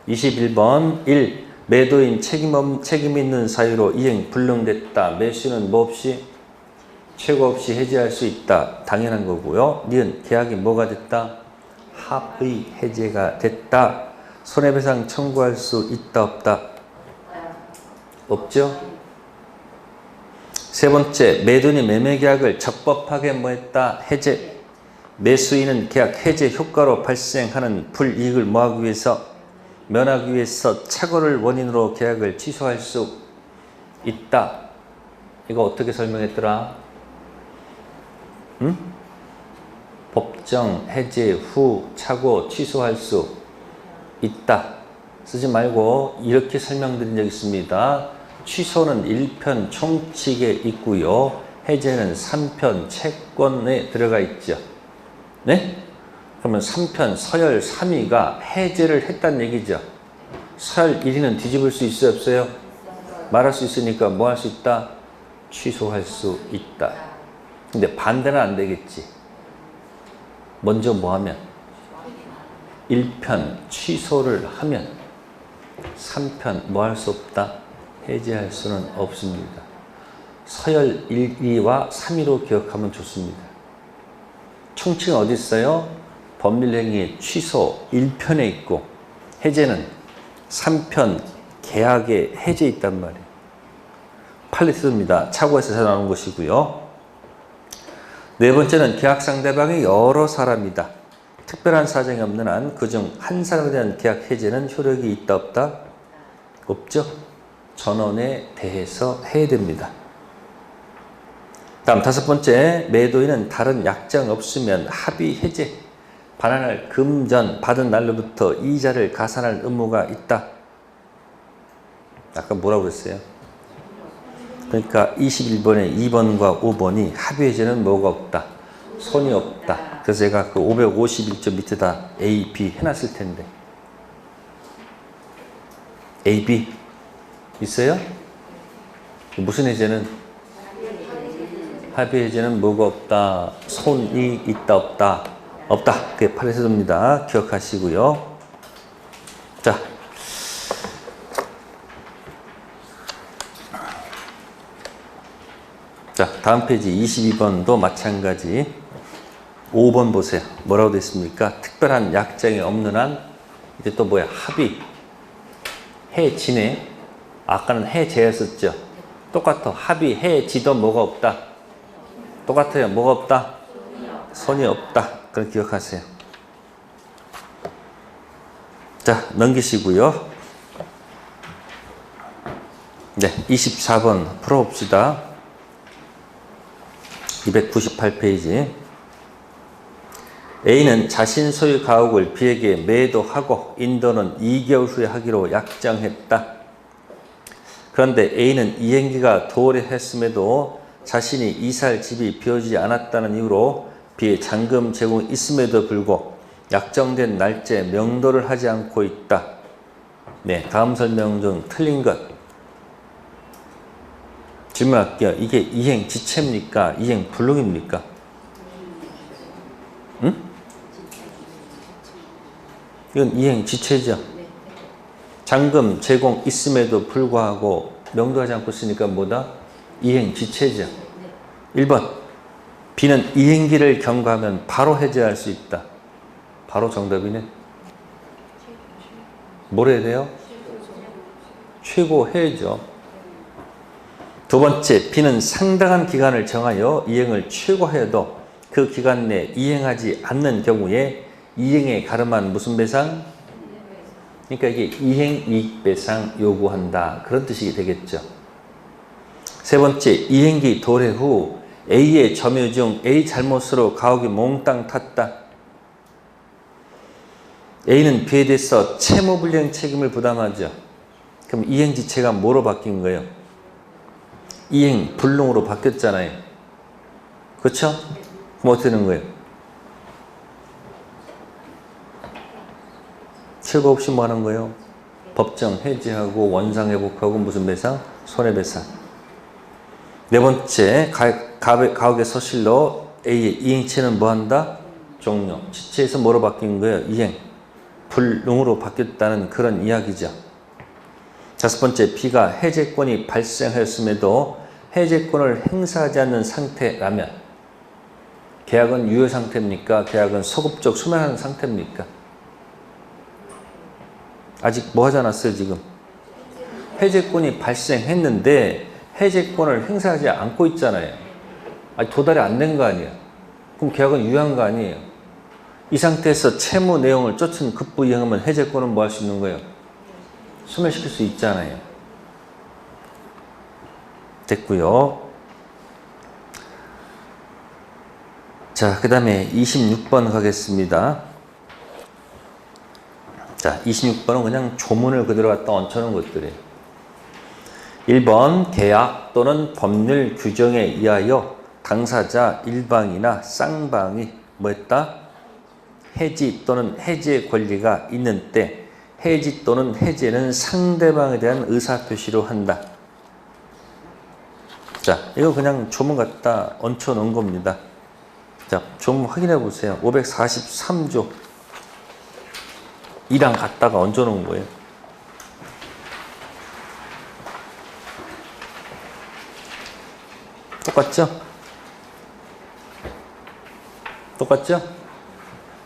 S1: 21번 1. 매도인 책임 있는 사유로 이행 불능됐다. 매수는 뭐 없이? 최고 없이 해제할 수 있다. 당연한 거고요. 니은 계약이 뭐가 됐다? 합의 해제가 됐다. 손해배상 청구할 수 있다 없다? 없죠? 세 번째, 매도인이 매매계약을 적법하게 뭐 했다? 해제. 매수인은 계약 해제 효과로 발생하는 불이익을 뭐하기 위해서? 면하기 위해서 착오를 원인으로 계약을 취소할 수 있다. 이거 어떻게 설명했더라? 응? 법정 해제 후 착오 취소할 수 있다. 쓰지 말고 이렇게 설명드린 적 있습니다. 취소는 1편 총칙에 있고요. 해제는 3편 채권에 들어가 있죠. 네? 그러면 3편 서열 3위가 해제를 했다는 얘기죠. 서열 1위는 뒤집을 수 있어요, 없어요? 말할 수 있으니까 뭐 할 수 있다? 취소할 수 있다. 근데 반대는 안 되겠지. 먼저 뭐 하면? 1편 취소를 하면 3편 뭐 할 수 없다? 해제할 수는 없습니다. 서열 1위와 3위로 기억하면 좋습니다. 충칭은 어디 있어요? 법률행위 취소 1편에 있고 해제는 3편 계약의 해제 있단 말이에요. 팔레트입니다. 차고에서 나오는 것이고요. 네 번째는 계약 상대방이 여러 사람이다. 특별한 사정이 없는 한 그중 한 사람에 대한 계약 해제는 효력이 있다 없다? 없죠. 전원에 대해서 해야 됩니다. 다음 다섯 번째, 매도인은 다른 약정 없으면 합의 해제, 반환할 금전 받은 날로부터 이자를 가산할 의무가 있다. 아까 뭐라고 그랬어요? 그러니까 21번에 2번과 5번이 합의 해제는 뭐가 없다? 손이 없다. 그래서 제가 그 551점 밑에다 A, B 해놨을 텐데. A, B 있어요? 무슨 해제는? 합의 해제는 뭐가 없다? 손이 있다 없다? 없다. 그게 팔레트입니다. 기억하시고요. 자, 다음 페이지 22번도 마찬가지. 5번 보세요. 뭐라고 되어 있습니까? 특별한 약정이 없는 한 이제 또 뭐야? 합의. 해지네. 아까는 해제였었죠. 똑같아. 합의 해지도 뭐가 없다? 똑같아요. 뭐가 없다? 손이 없다. 그걸 기억하세요. 자, 넘기시고요. 네, 24번 풀어봅시다. 298페이지. A는 자신 소유 가옥을 B에게 매도하고 인도는 2개월 후에 하기로 약정했다. 그런데 A는 이행기가 도래했음에도 자신이 이사할 집이 비어지지 않았다는 이유로 B의 잔금 제공이 있음에도 불구하고 약정된 날짜에 명도를 하지 않고 있다. 네, 다음 설명 중 틀린 것. 질문할게요. 이게 이행 지체입니까? 이행 불능입니까? 응? 이건 이행 지체죠. 잔금 제공 있음에도 불구하고 명도하지 않고 있으니까 뭐다? 이행 지체죠. 1번. B는 이행기를 경과하면 바로 해제할 수 있다. 바로 정답이네. 뭘 해야 돼요? 최고 해야죠. 두 번째, B는 상당한 기간을 정하여 이행을 최고해도 그 기간 내 이행하지 않는 경우에 이행에 가름한 무슨 배상? 그러니까 이게 이행 이익 배상 요구한다. 그런 뜻이 되겠죠. 세 번째, 이행기 도래 후 A의 점유 중 A 잘못으로 가옥이 몽땅 탔다. A는 B에 대해서 채무불이행 책임을 부담하죠. 그럼 이행지체가 뭐로 바뀐 거예요? 이행 불능으로 바뀌었잖아요. 그렇죠? 그럼 어떻게 되는 거예요? 최고 없이 뭐 하는 거예요? 법정 해지하고 원상 회복하고 무슨 배상? 손해배상. 네 번째, 가옥의 소실로 A의 이행체는 뭐 한다? 종료. 지체에서 뭐로 바뀐 거예요? 이행. 불능으로 바뀌었다는 그런 이야기죠. 다섯 번째, B가 해제권이 발생하였음에도 해제권을 행사하지 않는 상태라면 계약은 유효 상태입니까? 계약은 소급적 수명하는 상태입니까? 아직 뭐 하지 않았어요, 지금? 해제권이 발생했는데 해제권을 행사하지 않고 있잖아요. 아니, 도달이 안 된 거 아니에요. 그럼 계약은 유효한 거 아니에요. 이 상태에서 채무 내용을 쫓은 급부 이행하면 해제권은 뭐 할 수 있는 거예요? 소멸시킬 수 있잖아요. 됐고요. 자, 그 다음에 26번 가겠습니다. 자, 26번은 그냥 조문을 그대로 갖다 얹혀놓은 것들이에요. 1번, 계약 또는 법률 규정에 의하여 당사자 일방이나 쌍방이 뭐 했다? 해지 또는 해제 권리가 있는 때 해지 또는 해제는 상대방에 대한 의사표시로 한다. 자, 이거 그냥 조문 갖다 얹혀 놓은 겁니다. 자, 조문 확인해 보세요. 543조 2랑 갖다가 얹어 놓은 거예요. 똑같죠? 똑같죠?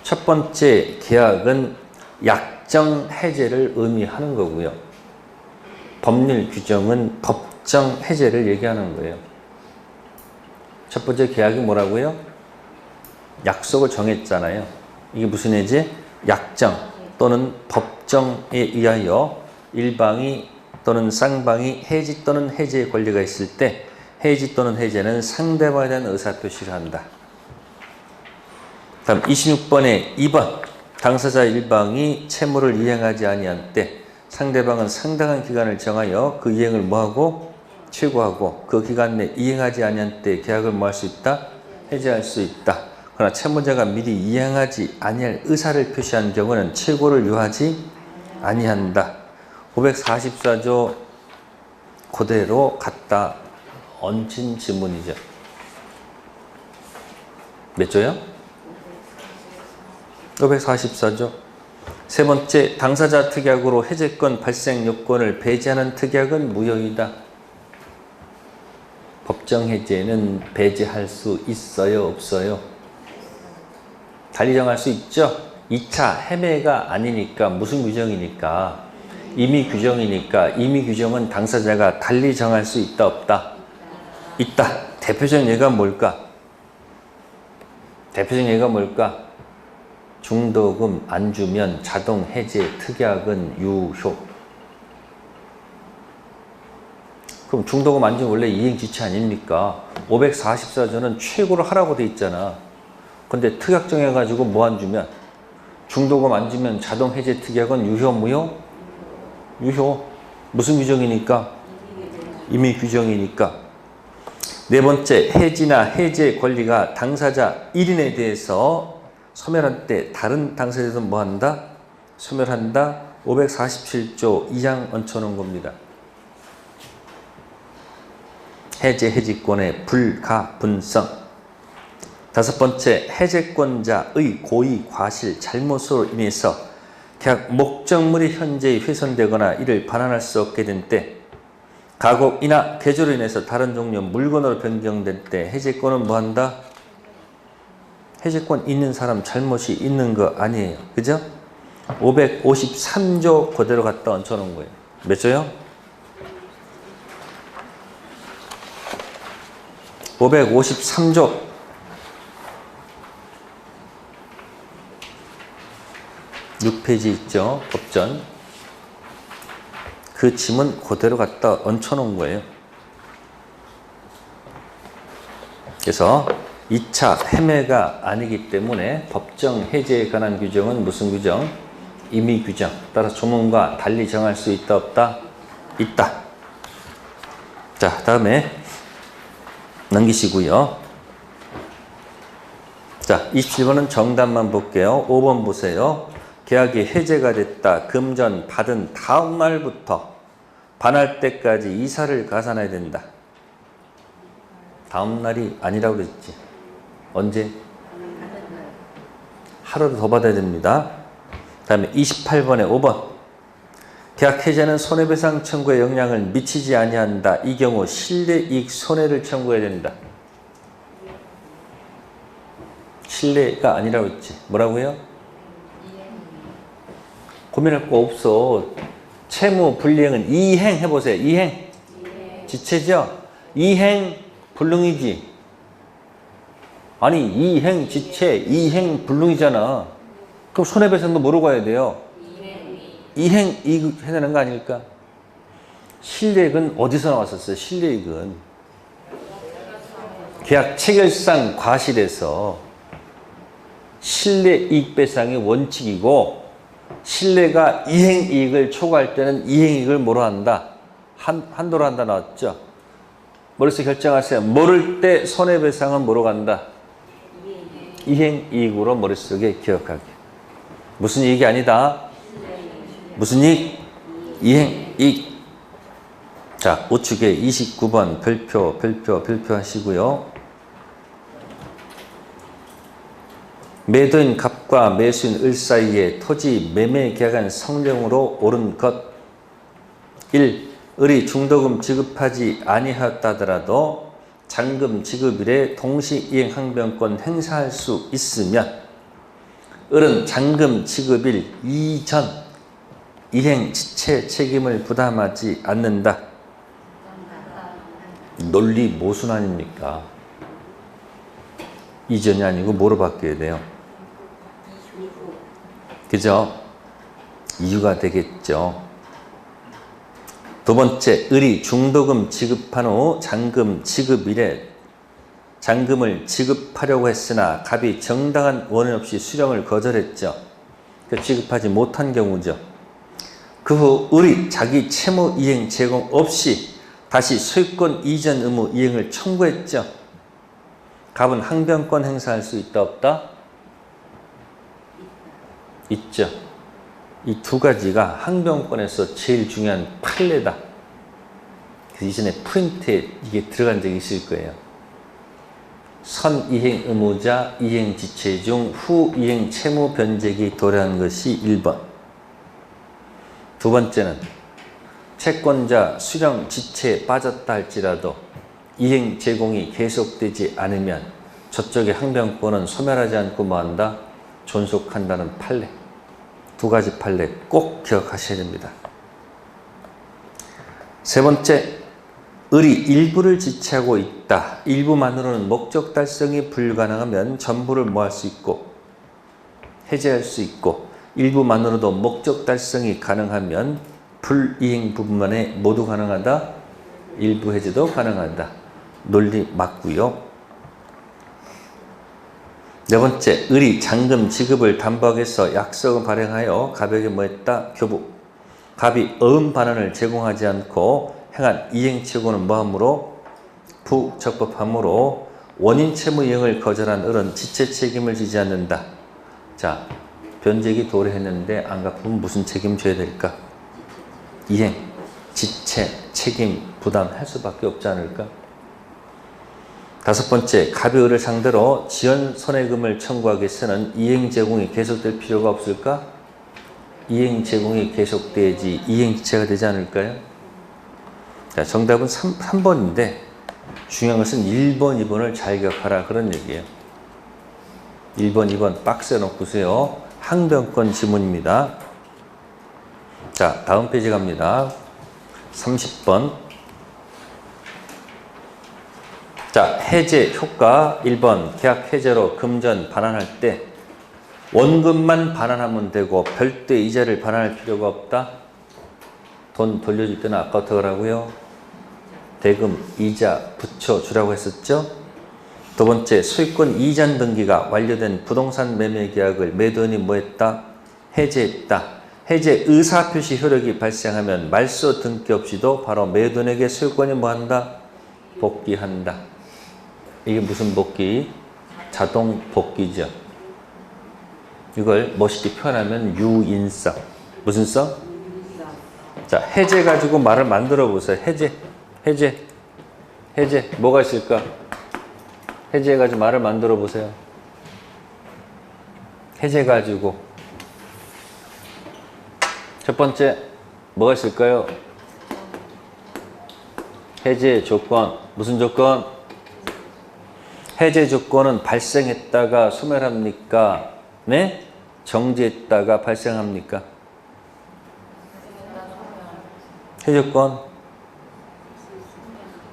S1: 첫 번째 계약은 약정 해제를 의미하는 거고요. 법률 규정은 법정 해제를 얘기하는 거예요. 첫 번째 계약이 뭐라고요? 약속을 정했잖아요. 이게 무슨 해제? 약정 또는 법정에 의하여 일방이 또는 쌍방이 해지 또는 해제의 권리가 있을 때 해지 또는 해제는 상대방에 대한 의사표시를 한다. 다음 26번에 2번 당사자 일방이 채무를 이행하지 아니한 때 상대방은 상당한 기간을 정하여 그 이행을 뭐하고? 최고하고 그 기간 내 이행하지 아니한 때 계약을 뭐할 수 있다? 해제할 수 있다. 그러나 채무자가 미리 이행하지 아니할 의사를 표시한 경우는 최고를 요하지 아니한다. 544조 그대로 갖다 얹힌 지문이죠. 몇 조요? 544조. 세 번째, 당사자 특약으로 해제권 발생 요건을 배제하는 특약은 무효이다. 법정 해제는 배제할 수 있어요, 없어요? 달리 정할 수 있죠? 2차 해매가 아니니까 무슨 규정이니까? 임의 규정이니까 임의 규정은 당사자가 달리 정할 수 있다, 없다? 있다. 대표적인 예가 뭘까? 대표적인 예가 뭘까? 중도금 안 주면 자동 해제 특약은 유효. 그럼 중도금 안 주면 원래 이행지체 아닙니까? 544조는 최고로 하라고 돼 있잖아. 근데 특약 정해가지고 뭐 안 주면? 중도금 안 주면 자동 해제 특약은 유효, 무효? 유효. 무슨 규정이니까? 임의 규정이니까. 네 번째, 해지나 해제 권리가 당사자 1인에 대해서 소멸할 때 다른 당사자에서 뭐 한다? 소멸한다. 547조 2장 얹혀놓은 겁니다. 해제 해지권의 불가분성. 다섯 번째, 해제권자의 고의, 과실, 잘못으로 인해서 계약 목적물이 현재히 훼손되거나 이를 반환할 수 없게 된 때, 가곡이나 개조로 인해서 다른 종류 물건으로 변경될 때 해제권은 뭐 한다? 해제권 있는 사람 잘못이 있는 거 아니에요. 그죠? 553조 그대로 갖다 얹혀놓은 거예요. 몇 조요? 553조. 6페이지 있죠? 법전. 그 지문 그대로 갖다 얹혀놓은 거예요. 그래서 2차 해매가 아니기 때문에 법정 해제에 관한 규정은 무슨 규정? 임의 규정. 따라서 조문과 달리 정할 수 있다, 없다? 있다. 자, 다음에 넘기시고요. 자, 27번은 정답만 볼게요. 5번 보세요. 계약이 해제가 됐다. 금전 받은 다음 날부터 반할 때까지 이사를 가산해야 된다. 다음 날이 아니라고 그랬지. 언제? 하루를 더 받아야 됩니다. 다음에 28번에 5번. 계약 해제는 손해배상 청구에 영향을 미치지 아니한다. 이 경우 실례이익 손해를 청구해야 된다. 실례가 아니라고 했지. 뭐라고요? 고민할 거 없어. 채무 불이행은 이행 해보세요. 이행. 지체죠? 이행 불능이지. 아니 이행 지체, 이행 불능이잖아. 그럼 손해배상도 뭐로 가야 돼요? 이행 이익 해야 되는 거 아닐까? 실례익은 어디서 나왔었어요? 실례익은 계약 체결상 과실에서 실례이익 배상의 원칙이고, 실례가 이행이익을 초과할 때는 이행이익을 뭐로 한다? 한도로 한다 나왔죠? 머릿속에 결정하세요. 모를 때 손해배상은 뭐로 간다? 이행이익으로 머릿속에 기억하게. 무슨 이익이 아니다? 무슨 이익? 이행이익. 자, 우측에 29번 별표 하시고요. 매도인 갑과 매수인 을 사이에 토지 매매 계약한 성령으로 옳은 것. 1. 을이 중도금 지급하지 아니하였다더라도 잔금 지급일에 동시 이행 항변권 행사할 수 있으면 을은 잔금 지급일 이전 이행 지체 책임을 부담하지 않는다. 논리 모순 아닙니까? 이전이 아니고 뭐로 바뀌어야 돼요? 그죠? 이유가 되겠죠. 두 번째, 을이 중도금 지급한 후 잔금 지급일에 잔금을 지급하려고 했으나 갑이 정당한 원인 없이 수령을 거절했죠. 지급하지 못한 경우죠. 그 후 을이 자기 채무 이행 제공 없이 다시 소유권 이전 의무 이행을 청구했죠. 갑은 항변권 행사할 수 있다 없다? 있죠. 이 두 가지가 항변권에서 제일 중요한 판례다. 그 이전에 프린트에 이게 들어간 적이 있을 거예요. 선이행 의무자 이행 지체 중 후이행 채무 변제기 도래한 것이 1번. 두 번째는 채권자 수령 지체에 빠졌다 할지라도 이행 제공이 계속되지 않으면 저쪽의 항변권은 소멸하지 않고 뭐한다? 존속한다는 판례. 두 가지 판례 꼭 기억하셔야 됩니다. 세 번째, 을이 일부를 지체하고 있다. 일부만으로는 목적 달성이 불가능하면 전부를 뭐 할 수 있고 해제할 수 있고 일부만으로도 목적 달성이 가능하면 불이행 부분만에 모두 가능하다. 일부 해제도 가능하다. 논리 맞고요. 네 번째, 을이 잔금 지급을 담보하기 위해서 약속을 발행하여 갑에게 뭐 했다? 교부. 갑이 어음 반환을 제공하지 않고 행한 이행치고는 뭐하므로? 부적법함으로 원인 채무 이행을 거절한 을은 지체 책임을 지지 않는다. 자, 변제기 도래했는데 안 갚으면 무슨 책임 져야 될까? 이행, 지체, 책임, 부담할 수밖에 없지 않을까? 다섯 번째, 갑이 을을 상대로 지연 손해금을 청구하기 위해서는 이행 제공이 계속될 필요가 없을까? 이행 제공이 계속돼야지 이행 지체가 되지 않을까요? 자, 정답은 3번인데 중요한 것은 1번, 2번을 잘 기억하라 그런 얘기예요. 1번, 2번 박스에 놓고세요. 항변권 지문입니다. 자, 다음 페이지 갑니다. 30번. 자, 해제 효과 1번 계약 해제로 금전 반환할 때 원금만 반환하면 되고 별도의 이자를 반환할 필요가 없다. 돈 돌려줄 때는 아까 어떻게 하라고요? 대금, 이자 붙여주라고 했었죠. 두 번째, 소유권 이전 등기가 완료된 부동산 매매 계약을 매도인이 뭐 했다? 해제했다. 해제 의사표시 효력이 발생하면 말소 등기 없이도 바로 매도인에게 소유권이 뭐 한다? 복귀한다. 이게 무슨 복귀? 자동 복귀죠. 이걸 멋있게 표현하면 유인성. 무슨 성? 자, 해제 가지고 말을 만들어 보세요. 해제. 뭐가 있을까? 해제 가지고 말을 만들어 보세요. 해제 가지고. 첫 번째, 뭐가 있을까요? 해제 조건. 무슨 조건? 해제 조건은 발생했다가 소멸합니까? 네? 정지했다가 발생합니까? 해제 조건.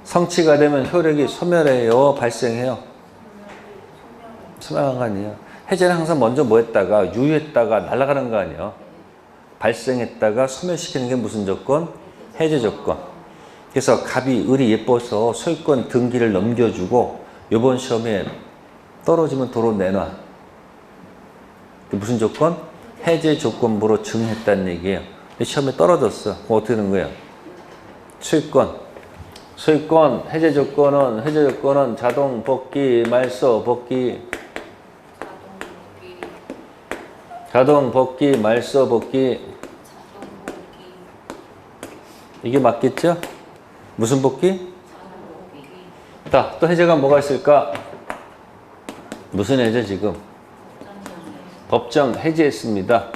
S1: 성취가 되면 효력이 소멸해요? 발생해요? 소멸한 거 아니에요? 해제는 항상 먼저 뭐 했다가 유효했다가 날아가는 거 아니에요? 발생했다가 소멸시키는 게 무슨 조건? 해제 조건. 그래서 갑이 을이 예뻐서 소유권 등기를 넘겨주고 이번 시험에 떨어지면 도로 내놔. 무슨 조건? 해제 조건부로 증했다는 얘기예요. 근데 시험에 떨어졌어. 그럼 어떻게 되는 거예요? 소유권 해제 조건은 자동 복귀, 말소 복귀. 자동 복귀, 말소 복귀. 이게 맞겠죠? 무슨 복귀? 자, 또 해제가 뭐가 있을까? 무슨 해제 지금? 법정 해제했습니다.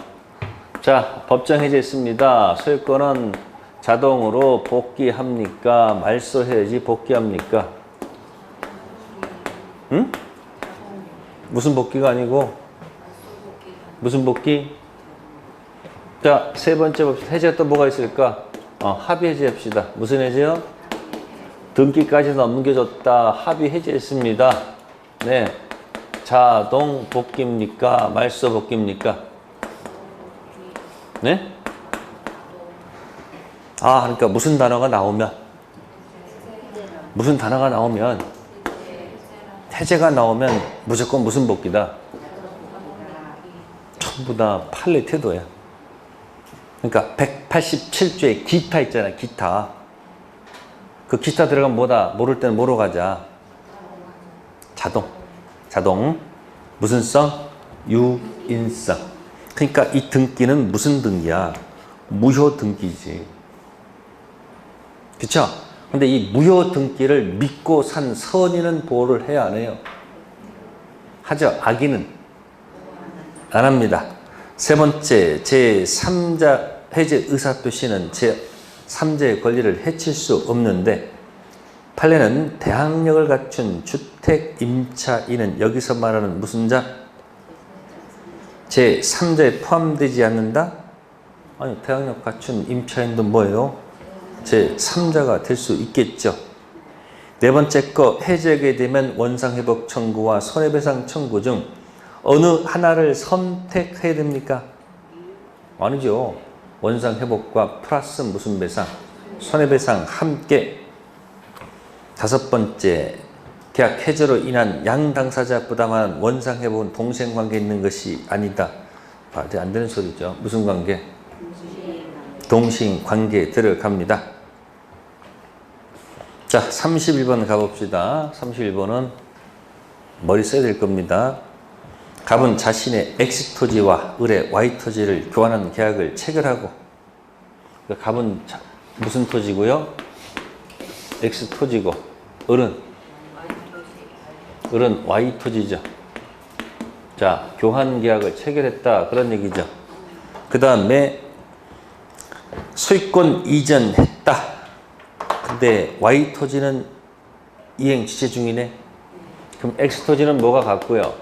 S1: 자, 법정 해제했습니다. 소유권은 자동으로 복귀합니까? 말소해야지 복귀합니까? 응? 무슨 복귀가 아니고 무슨 복귀? 자, 세 번째 봅시다. 해제가 또 뭐가 있을까? 합의 해제합시다. 무슨 해제요? 등기까지 넘겨줬다. 합의 해제했습니다. 네. 자동 복귀입니까? 말소 복귀입니까? 네? 그러니까 무슨 단어가 나오면 해제가 나오면 무조건 무슨 복귀다? 전부 다 판례 태도야. 그러니까 187조의 기타 있잖아. 기타. 그 기타 들어가면 뭐다? 모를 때는 뭐로 가자? 자동. 무슨 성? 유인성. 그러니까 이 등기는 무슨 등기야? 무효 등기지. 그쵸? 근데 이 무효 등기를 믿고 산 선인은 보호를 해야 안 해요? 하죠. 악인은 안 합니다. 세 번째, 제3자 해제 의사표시는 제3자의 권리를 해칠 수 없는데 판례는 대항력을 갖춘 주택 임차인은 여기서 말하는 무슨 자? 제3자에 포함되지 않는다? 아니, 대항력 갖춘 임차인도 뭐예요? 제3자가 될 수 있겠죠. 네 번째 거, 해제하게 되면 원상회복 청구와 손해배상 청구 중 어느 하나를 선택해야 됩니까? 아니죠. 원상회복과 플러스 무슨 배상? 손해배상 함께. 다섯 번째, 계약 해제로 인한 양 당사자 부담한 원상회복은 동생관계 있는 것이 아니다. 말이 안 되는 소리죠. 무슨 관계? 동생관계 들어갑니다. 자, 31번 가봅시다. 31번은 머리 써야 될 겁니다. 갑은 자신의 X토지와 을의 Y토지를 교환하는 계약을 체결하고, 그러니까 갑은 무슨 토지고요? X토지고, 을은 Y토지죠. 자, 교환 계약을 체결했다. 그런 얘기죠. 그 다음에 소유권 이전했다. 근데 Y토지는 이행 지체 중이네. 그럼 X토지는 뭐가 같고요?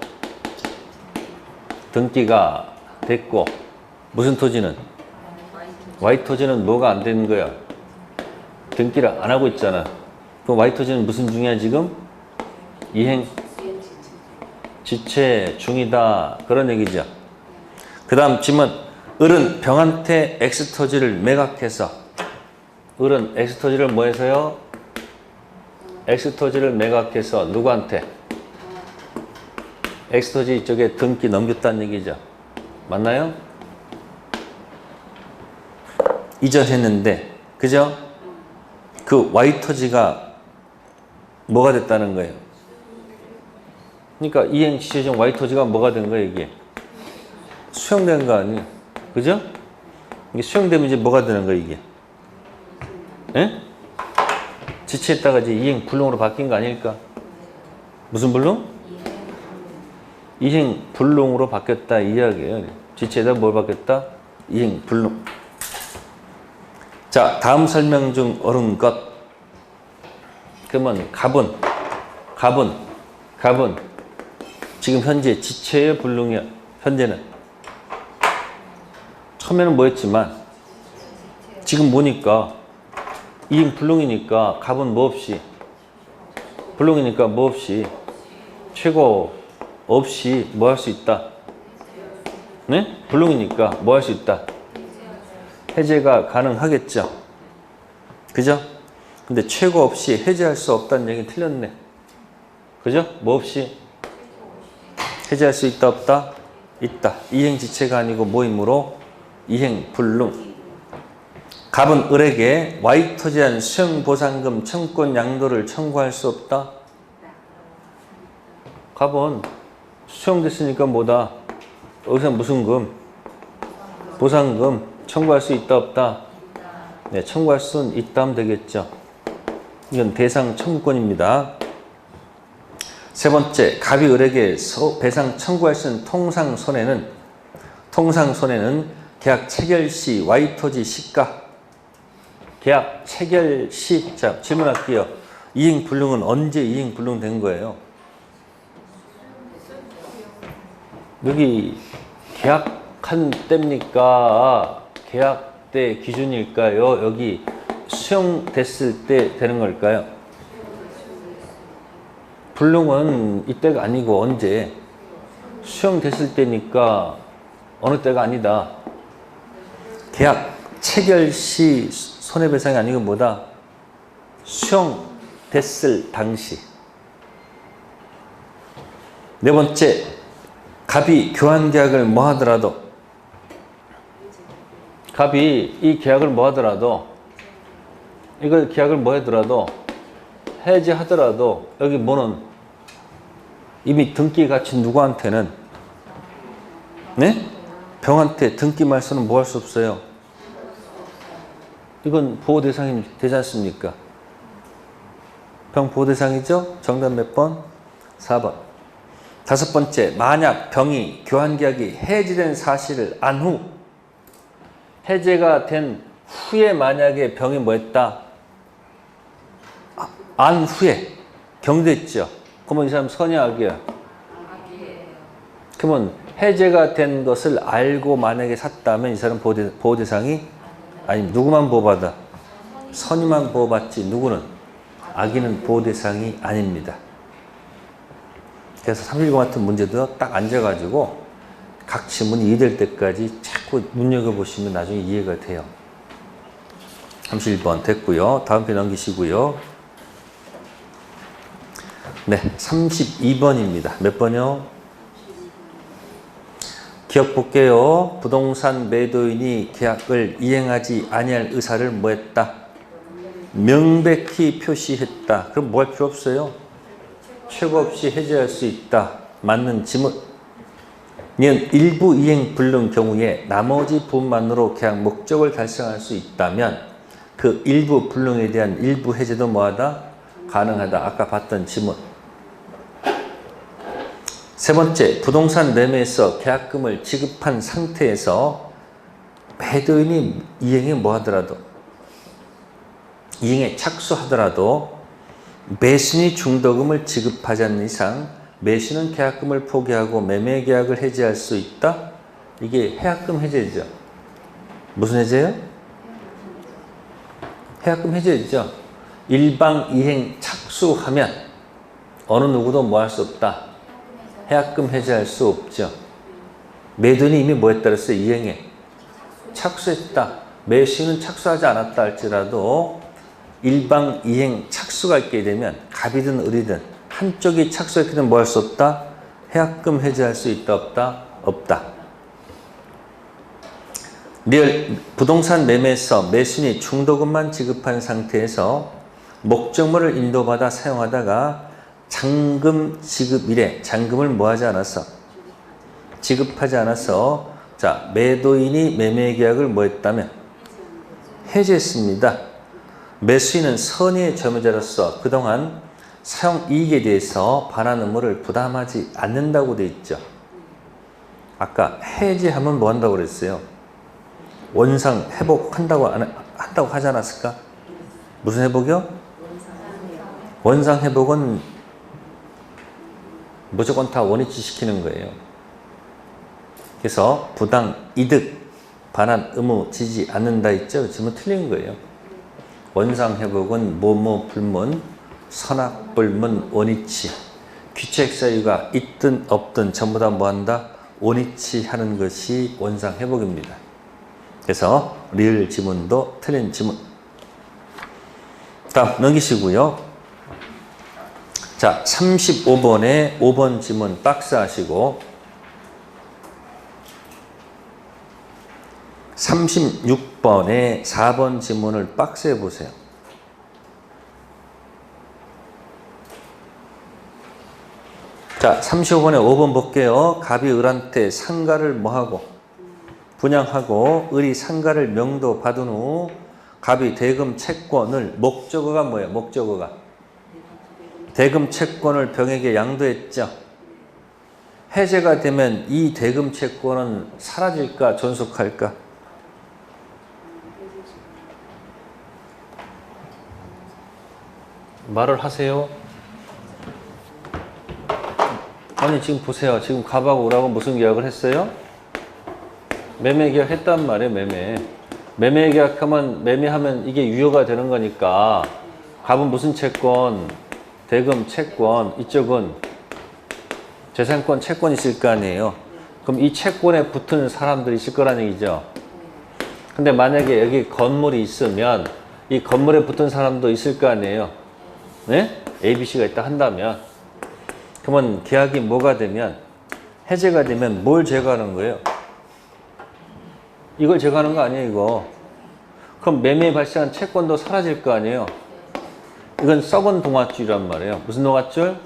S1: 등기가 됐고, 무슨 토지는? Y토지는 뭐가 안 되는 거야? 등기를 안 하고 있잖아. 그럼 Y토지는 무슨 중이야 지금? 이행 지체 중이다. 그런 얘기죠. 그 다음 질문. 을은 병한테 X토지를 매각해서, 을은 X토지를 뭐 해서요? X토지를 매각해서 누구한테? X토지 이쪽에 등기 넘겼다는 얘기죠. 맞나요? 이전했는데, 그죠? 그 Y토지가 뭐가 됐다는 거예요? 그러니까 이행 지체 중 Y토지가 뭐가 된 거예요, 이게? 수용된 거 아니에요? 그죠? 이게 수용되면 이제 뭐가 되는 거예요, 이게? 예? 지체했다가 이제 이행 불능으로 바뀐 거 아닐까? 무슨 불능? 이행 불능으로 바뀌었다 이 이야기예요. 지체에다 뭘 바뀌었다? 이행 불능. 자, 다음 설명 중 옳은 것. 그러면 갑은 지금 현재 지체의 불능이야. 현재는 처음에는 뭐였지만 지금 뭐니까 이행 불능이니까 갑은 뭐 없이, 불능이니까 뭐 없이, 최고 없이 뭐 할 수 있다? 네? 불능이니까 뭐 할 수 있다? 해제가 가능하겠죠. 그죠? 근데 최고 없이 해제할 수 없다는 얘기는 틀렸네. 그죠? 뭐 없이? 해제할 수 있다 없다? 있다. 이행 지체가 아니고 뭐이므로? 이행 불능. 갑은 을에게 Y토지에 대한 수용보상금 청구권 양도를 청구할 수 없다. 갑은 수용됐으니까 뭐다? 여기서 무슨 금? 보상금 청구할 수 있다 없다? 네, 청구할 수는 있다 하면 되겠죠. 이건 대상 청구권입니다. 세 번째, 갑이 을에게 배상 청구할 수 있는 통상손해는 계약 체결 시 Y토지 시가, 계약 체결 시, 자, 질문할게요. 이행 불능은 언제 이행 불능 된 거예요? 여기 계약한 때입니까? 계약 때 기준일까요? 여기 수용됐을 때 되는 걸까요? 불능은 이때가 아니고 언제? 수용됐을 때니까 어느 때가 아니다. 계약 체결 시 손해배상이 아니고 뭐다? 수용됐을 당시. 네 번째, 갑이 교환 계약을 뭐 하더라도, 갑이 이 계약을 뭐 하더라도, 이걸 계약을 뭐 하더라도, 해지하더라도, 여기 뭐는 이미 등기 갖춘 누구한테는, 네? 병한테 등기 말소는 뭐 할 수 없어요? 이건 보호 대상이 되지 않습니까? 병 보호 대상이죠? 정답 몇 번? 4번. 다섯 번째, 만약 병이 교환 계약이 해지된 사실을 안 후, 해제가 된 후에 만약에 병이 뭐 했다? 안 후에 경됐죠. 그러면 이 사람 선이야, 악이야? 그러면 해제가 된 것을 알고 만약에 샀다면 이 사람 보호 대상이 아니, 누구만 보호받아? 선이만 보호받지 누구는? 악인은 보호 대상이 아닙니다. 그래서 310 같은 문제도 딱 앉아가지고 각 지문이 이해될 때까지 자꾸 눈여겨보시면 나중에 이해가 돼요. 31번 됐고요. 다음 편 넘기시고요. 네, 32번입니다. 몇 번이요? 기억 볼게요. 부동산 매도인이 계약을 이행하지 아니할 의사를 뭐 했다? 명백히 표시했다. 그럼 뭐 할 필요 없어요? 최고 없이 해제할 수 있다. 맞는 지문. 이는 일부 이행 불능 경우에 나머지 부분만으로 계약 목적을 달성할 수 있다면 그 일부 불능에 대한 일부 해제도 뭐하다? 가능하다. 아까 봤던 지문. 세 번째, 부동산 매매에서 계약금을 지급한 상태에서 매도인이 이행에 뭐 하더라도, 이행에 착수하더라도 매수인이 중도금을 지급하지 않는 이상 매수인은 계약금을 포기하고 매매 계약을 해지할 수 있다? 이게 해약금 해제죠. 무슨 해제요? 해약금 해제죠. 일방 이행 착수하면 어느 누구도 뭐 할 수 없다? 해약금 해제할 수 없죠. 매도인이 이미 뭐 했다 그랬어요? 이행에 착수했다. 매수인은 착수하지 않았다 할지라도 일방 이행 착수가 있게 되면 갑이든 을이든 한쪽이 착수했기 때문에 뭐 할 수 없다? 해약금 해제할 수 있다 없다? 없다. 부동산 매매에서 매수인이 중도금만 지급한 상태에서 목적물을 인도받아 사용하다가 잔금 지급 이래 잔금을 뭐 하지 않았어? 지급하지 않아서 자 매도인이 매매 계약을 뭐 했다면? 해제했습니다. 매수인은 선의의 점유자로서 그동안 사용 이익에 대해서 반환 의무를 부담하지 않는다고 되어 있죠. 아까 해제하면 뭐 한다고 그랬어요? 원상 회복한다고 한다고 하지 않았을까? 무슨 회복이요? 원상 회복은 무조건 다 원위치 시키는 거예요. 그래서 부당 이득 반환 의무 지지 않는다 있죠? 지금 틀린 거예요. 원상 회복은 뭐뭐 불문, 선악 불문, 원위치. 귀책 사유가 있든 없든 전부 다 뭐 한다? 원위치 하는 것이 원상 회복입니다. 그래서 리을 지문도 틀린 지문. 다음 넘기시고요. 자, 35번에 5번 지문 박스 하시고 36번에 4번 지문을 박스해 보세요. 자, 35번에 5번 볼게요. 갑이 을한테 상가를 뭐하고? 분양하고 을이 상가를 명도 받은 후 갑이 대금 채권을 목적어가 뭐예요? 목적어가 대금 채권을 병에게 양도했죠. 해제가 되면 이 대금 채권은 사라질까 존속할까? 말을 하세요. 아니 지금 보세요. 지금 갑하고 을하고 무슨 계약을 했어요? 매매 계약 했단 말이에요. 매매 계약하면 매매하면 이게 유효가 되는 거니까 갑은 무슨 채권? 대금 채권. 이쪽은 재산권 채권이 있을 거 아니에요. 그럼 이 채권에 붙은 사람들이 있을 거란 얘기죠. 근데 만약에 여기 건물이 있으면 이 건물에 붙은 사람도 있을 거 아니에요. 네? ABC가 있다 한다면 그러면 계약이 뭐가 되면 해제가 되면 뭘 제거하는 거예요? 이걸 제거하는 거 아니에요, 이거. 그럼 매매에 발생한 채권도 사라질 거 아니에요. 이건 썩은 동아줄이란 말이에요. 무슨 동아줄?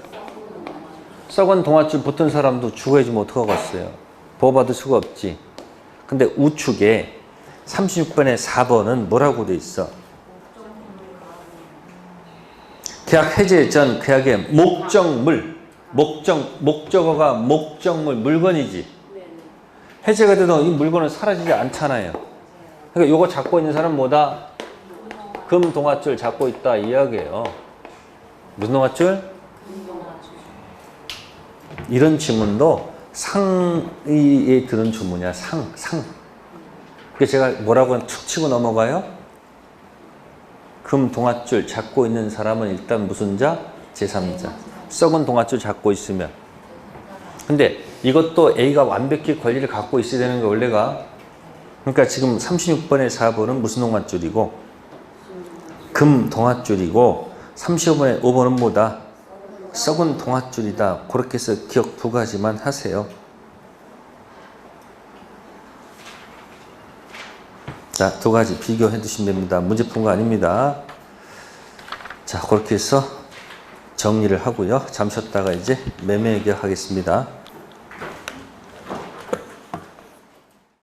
S1: 썩은 동아줄 붙은 사람도 죽어야지면 어떡하겠어요. 보호받을 수가 없지. 근데 우측에 36번에 4번은 뭐라고 돼 있어? 계약 해제 전 계약의 목적물. 목적어가 목적물, 물건이지. 해제가 돼도 이 물건은 사라지지 않잖아요. 그러니까 요거 잡고 있는 사람은 뭐다? 금 동아줄 잡고 있다 이야기예요. 무슨 동아줄? 이런 지문도 상의에 드는 주문이야. 상. 그래서 제가 뭐라고 툭 치고 넘어가요? 금 동아줄 잡고 있는 사람은 일단 무슨 자? 제3자. 썩은 동아줄 잡고 있으면. 근데 이것도 A가 완벽히 권리를 갖고 있어야 되는 거 원래가. 그러니까 지금 36번의 4번은 무슨 동아줄이고 금 동아줄이고 35번의 5번은 뭐다? 썩은 동아줄이다. 그렇게 해서 기억 두 가지만 하세요. 자, 두 가지 비교해 두시면 됩니다. 문제 푼 거 아닙니다. 자, 그렇게 해서 정리를 하고요. 잠시 쉬었다가 이제 매매 계약하겠습니다.